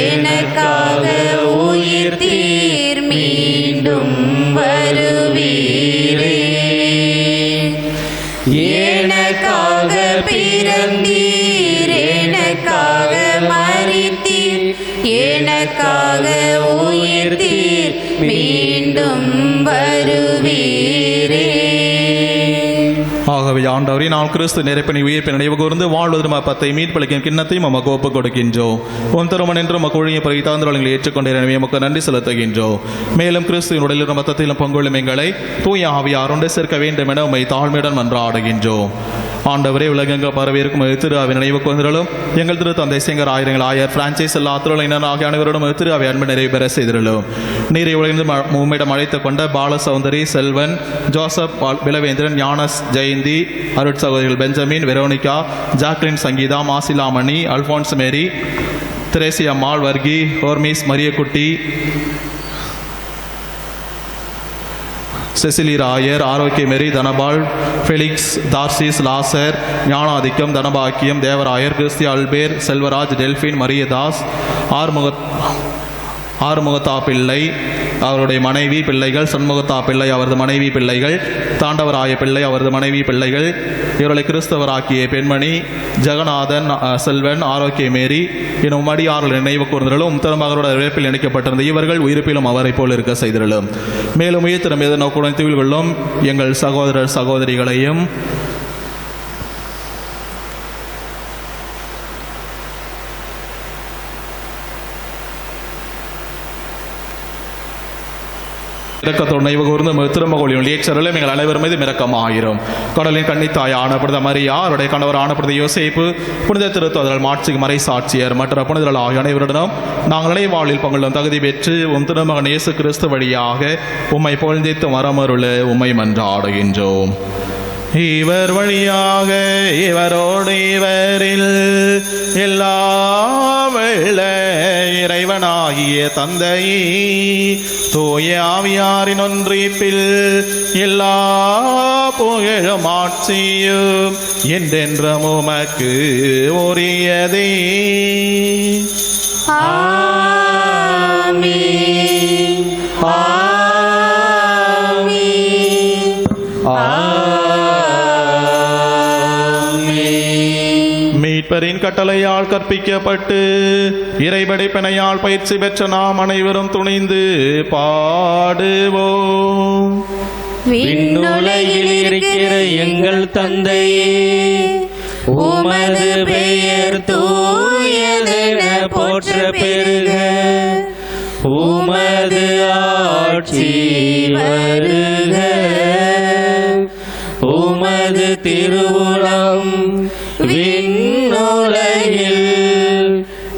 எனக்காக உயிர்த்தீர், மீண்டும் வருவீரே. எனக்காக பிறந்தீர், எனக்காக மரித்தீர், எனக்காக உயிர்த்தீர், மீண்டும் வருவீரே. ஆகவே ஆண்டவரே, நான் கிறிஸ்து நிரப்பினை உயிர்ப்பை நினைவு கூர்ந்து வாழ்வதும் அப்பத்தை மீட்பளிக்கும் கிண்ணத்தையும் உமக்கு ஒப்புக் கொடுக்கின்றோம். உன் திருமணம் என்று உமக்கு ஒழுங்கிய பிறகு தாழ்ந்தவர்களை ஏற்றுக்கொண்டே எனவே உமக்கு நன்றி செலுத்துகின்றோம். மேலும் கிறிஸ்துவின் உடலிலும் மொத்தத்திலும் பங்குள்ளும் எங்களை தூய ஆவியார் ஒன்று சேர்க்க வேண்டும் என உம்மை தாழ்மையுடன் மன்றாடுகின்றோம். ஆண்டவரே, உலகெங்க பரவியிருக்கும் திருஆவி நினைவு கொண்டிருளும். எங்கள் திரு தந்தை சிங்கர் ஆயிரங்கள் ஆயர் பிரான்சைஸ் எல்லா திருளையினர் ஆகிய அனைவரோடும் திருஆவி அன்பு நிறைவு பெற செய்திருளும். நீரை உலகிருந்து உம்மிடம் அழைத்துக் கொண்ட பால சௌந்தரி, செல்வன், ஜோசப், பிலவேந்திரன், ஞானஸ், ஜெயந்தி, அருட் சகோதரிகள் Benjamin, Veronica, Jacqueline, Sangeetha, Masilamani, Alphonse Mary, Theresi Ammal, Varki, Hormis, Mariakutty, Cecily Rayar, Arokia Mary, Dhanapal, Felix, தார்சிஸ், லாசர், ஞானாதிக்கம், தனபாக்கியம், தேவராயர், கிறிஸ்தி அல்பேர், செல்வராஜ், டெல்பின், மரியதாஸ், ஆறுமுகத்தா பிள்ளை அவருடைய மனைவி பிள்ளைகள், சண்முகத்தா பிள்ளை அவரது மனைவி பிள்ளைகள், தாண்டவராய பிள்ளை அவரது மனைவி பிள்ளைகள், இவர்களை கிறிஸ்தவராக்கிய பெண்மணி ஜெகநாதன், செல்வன், ஆரோக்கிய மேரி எனும் மடியார்கள் நினைவு கூர்ந்தலும் திருமகனோட இழப்பில் இணைக்கப்பட்டிருந்த இவர்கள் உயிர்ப்பிலும் அவரை போல் இருக்க செய்திருளும். மேலும் உயிர் திறம் எது நோக்குடன் தீவில் கொள்ளும் எங்கள் சகோதரர் சகோதரிகளையும் இரக்கத்தோடு நினைவு கூர்ந்து திருமகோளியும் ஏற்றருளும் எங்கள் அனைவர் மீது இரக்கமாயிரும். கடலின் கன்னித்தாயான புனித மரியா, அவருடைய கணவரான புனித யோசேப்பு, புனித திருத்தூதர்கள் மாட்சிக்கு மறை சாட்சியர் மற்ற புனிதர்கள் ஆகிய அனைவருடனும் நாங்கள் நினைவாழ்வில் பங்குள்ளும் தகுதி பெற்று உம் திருமகன் இயேசு கிறிஸ்து வழியாக உம்மை புகழ்ந்தித்து மரமருள உம்மை மன்றாடுகின்றோம். இவர் வழியாக இவரோடு இவரில் எல்லாம் இறைவனாகிய தந்தையே, தூய ஆவியாரின் ஒன்றிப்பில் எல்லா புகழும் ஆட்சியும் என்றென்றும் உமக்கு உரியதே. ஆமென். ஆமென். மீட்பரின் கட்டளையால் கற்பிக்கப்பட்டு இறைபடைப்பினையால் பயிற்சி பெற்ற நாம் அனைவரும் துணிந்து பாடுவோம். விண்ணுலகில் இருக்கிற எங்கள் தந்தையே, உமது பெயர் தூயதென போற்ற பெறுக. உமது ஆட்சி வருக. உமது திருவுளம் விண்ணுலகில்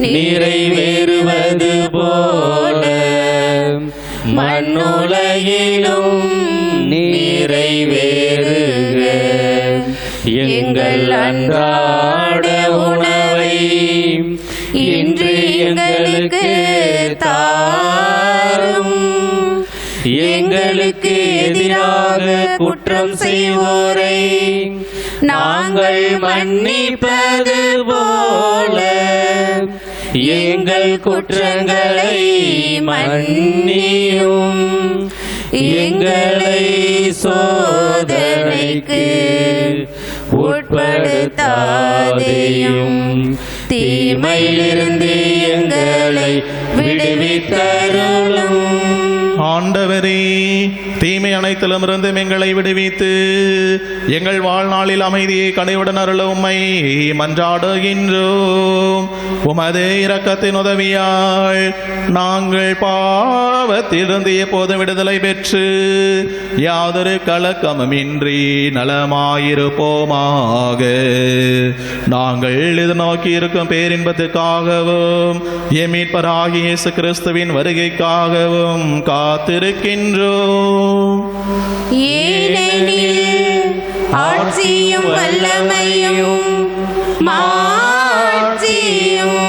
நிறைவேறுவது போல மண்ணுலகிலும் நிறைவேறுக. எங்கள் அன்றாட உணவை இன்று எங்களுக்கு தாரும். எங்களுக்கு எதிராக குற்றம் செய்வோரை நாங்கள் மன்னிப்பது போல எங்கள் குற்றங்களை மன்னியும். எங்களை சோதனைக்கு உட்படுத்தாதேயும், தீமையிலிருந்து எங்களை விடுவித்தருளும். ஆண்டவரே, தீமை அனைத்திலுமிருந்து எங்களை விடுவித்து எங்கள் வாழ்நாளில் அமைதியை கனிவுடன் அருள உம்மை மன்றாடுகின்றோம். உமது இரக்கத்தின் உதவியால் நாங்கள் பாவத்திலிருந்து எப்போதும் விடுதலை பெற்று யாதொரு கலக்கமுமின்றி நலமாயிருப்போமாக. நாங்கள் எதிர்நோக்கி இருக்கும் பேரின்பத்துக்காகவும் எம் மீட்பராகிய இயேசு கிறிஸ்துவின் வருகைக்காகவும் காத்திருக்கின்றோம். ஏனெனில் ஆட்சியும் வல்லமையும் மாட்சியும்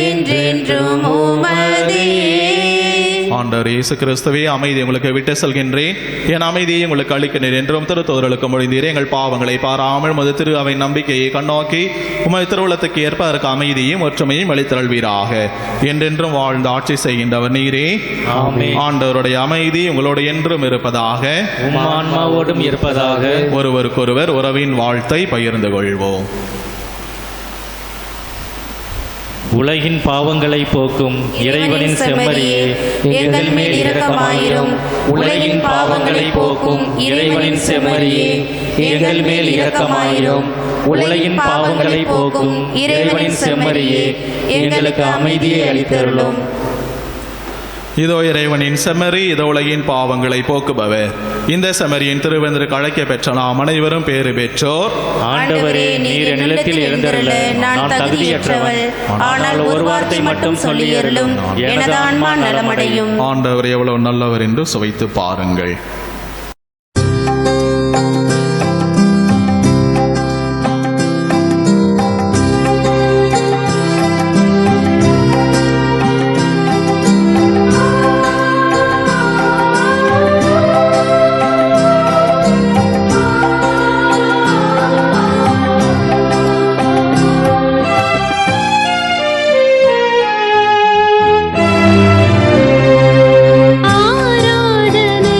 என்றென்றும் உமதே. ஆண்டவர் இயேசு கிறிஸ்துவே, அமைதி உங்களுக்கு விட்டு செல்கின்றேன், என் அமைதியை உங்களுக்கு அளிக்கிறேன் என்றும் திருத்தோதலுக்கு மொழிந்தீரே. எங்கள் பாவங்களை பாராமல் மது திரு அவை நம்பிக்கையை கண்ணோக்கி உமது திருவுளத்துக்கு ஏற்ப அதற்கு அமைதியும் ஒற்றுமையும் அளித்தருள்வீராக. என்றென்றும் வாழ்ந்து ஆட்சி செய்கின்றவர் நீரே. ஆண்டவருடைய அமைதி உங்களோடு என்றும் இருப்பதாக, ஆன்மாவோடும் இருப்பதாக. ஒருவருக்கொருவர் உறவின் வாழ்த்தை பகிர்ந்து கொள்வோம். உலகின் பாவங்களை போக்கும் இறைவனின் செம்மறியே, எங்கள் மேல் இரக்கமாயிரும். உலகின் பாவங்களை போக்கும் இறைவனின் செம்மறியே, எங்கள் மேல் இரக்கமாயிரும். உலகின் பாவங்களை போக்கும் இறைவனின் செம்மறியே, எங்களுக்கு அமைதியை அளித்தருளும். இதோ இறைவனின் செம்மறி, இதோ உலகின் பாவங்களை போக்குபவர். இந்த செம்மறியின் திருவிருந்துக்கு அழைக்க பெற்ற நாம் அனைவரும் பேறு பெற்றோர். ஆண்டவரே, நீர் நிலத்தில் எழுந்தருள நான் தகுதியற்றவள், ஆனால் ஒரு வார்த்தை மட்டும் சொல்லியருளும், எனது ஆன்மா நலமடையும். ஆண்டவர் எவ்வளவு நல்லவர் என்று சுவைத்து பாருங்கள். ஆராதனை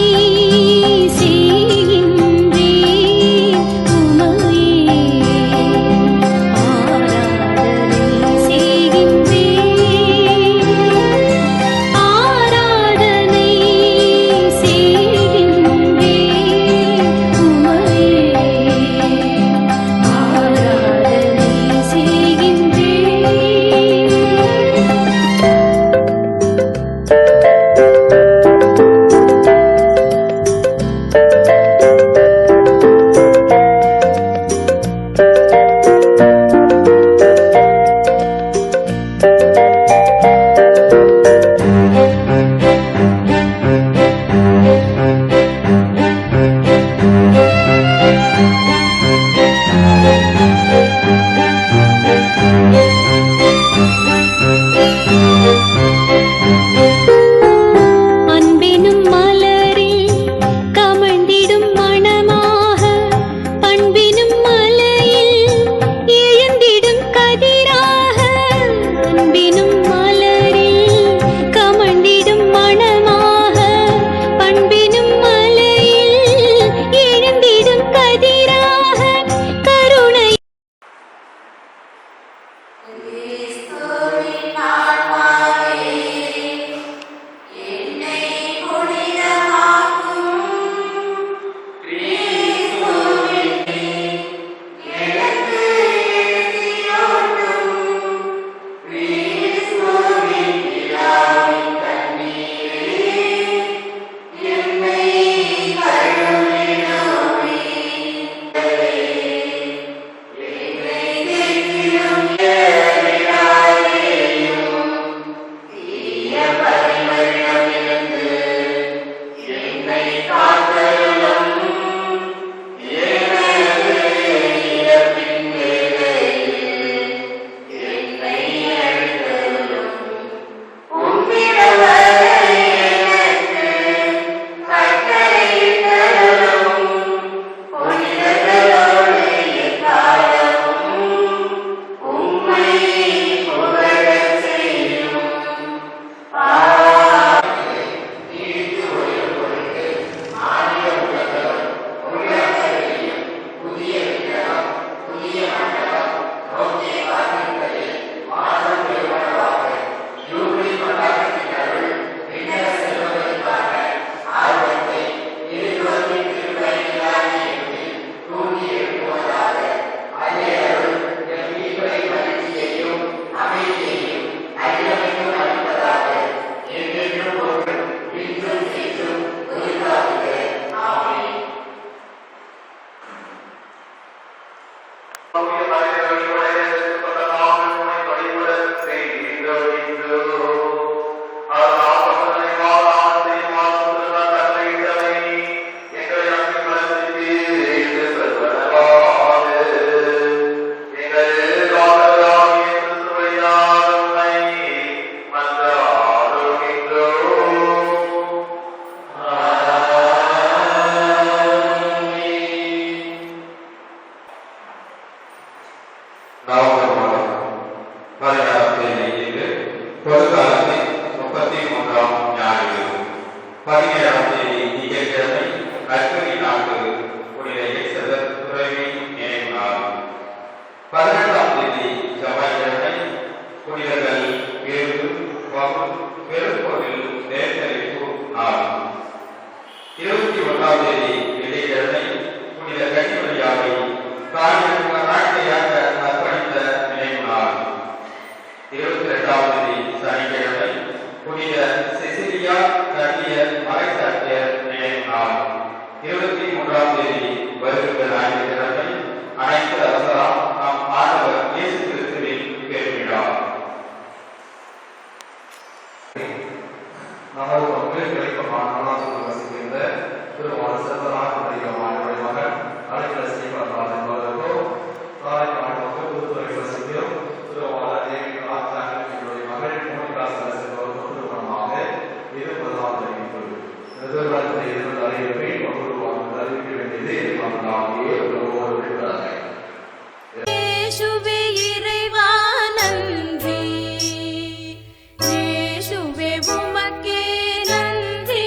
பெரும்பொருள் நேர்த்தறிவு நாள் 21ஆம் தேதி வெள்ளிக்கிழமை புனித கன்னிமரியாவை நாட்டையாக அர்ப்பணித்த நினைவு நாள். 22ஆம் தேதி சனிக்கிழமை புனித செசிலியா கன்னியர் மறைசாட்சியர் நினைவு நாள். 23ஆம் தேதி வருகின்ற ஞாயிற்றுக்கிழமை அனைத்து அரசராம் நம் ஆண்டவர் இயேசு கிறிஸ்துவின் பெருவிழா. நமது மக்கள் கிடைக்கப்பட்ட வசிக்கின்ற திருவான செல்வராஜ் மகள் அழைக்கல செய்யப்பட்டார் என்பதற்கும் தாய் மக்கள் புதுத்துறை வசிக்கிறோம் திருவான தேவி ராஜாங்களுடைய மகள் மோனிகாசன் செல்வதற்கும் திருமணமாக இது முதலாம் தெரிவிப்பு. எதிர்காலத்தில் இருந்து அறிவிப்பை பகுதிவாக அறிவிக்க வேண்டியது நம்மளாகிய ஒவ்வொரு விடுகிறார்கள். இறைவா நன்றி, இயேசுவே உமக்கே நன்றி.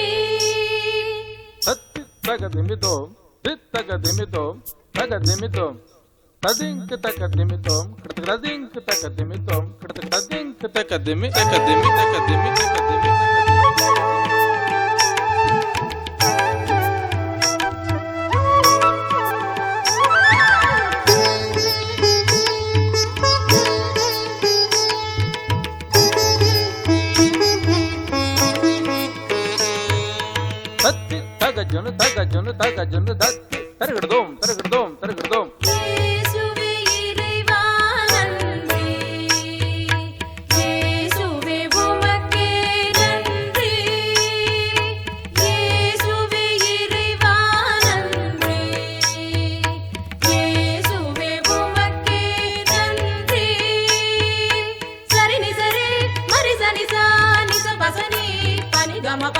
தகதிமிதோம் தித்தகதிமிதோம் தகதிமிதோம் ததிங்க் தகதிமிதோம் கிடதிங்க் தகதிமிதோம் கிடதிங்க் தகதிமி தகதிமி தகதிமி தகதிமி தகஜனு தகஜனு தகஜனு தத்தி தருகிடதோம் தருகிடதோம் தருகிடதோம். இயேசுவே இறைவா நன்றி, இயேசுவே உமக்கே நன்றி, இயேசுவே இறைவா நன்றி, இயேசுவே உமக்கே நன்றி. சரி நி சரி மரி சனி சா நி ச ப ச நி ப நி க ம ப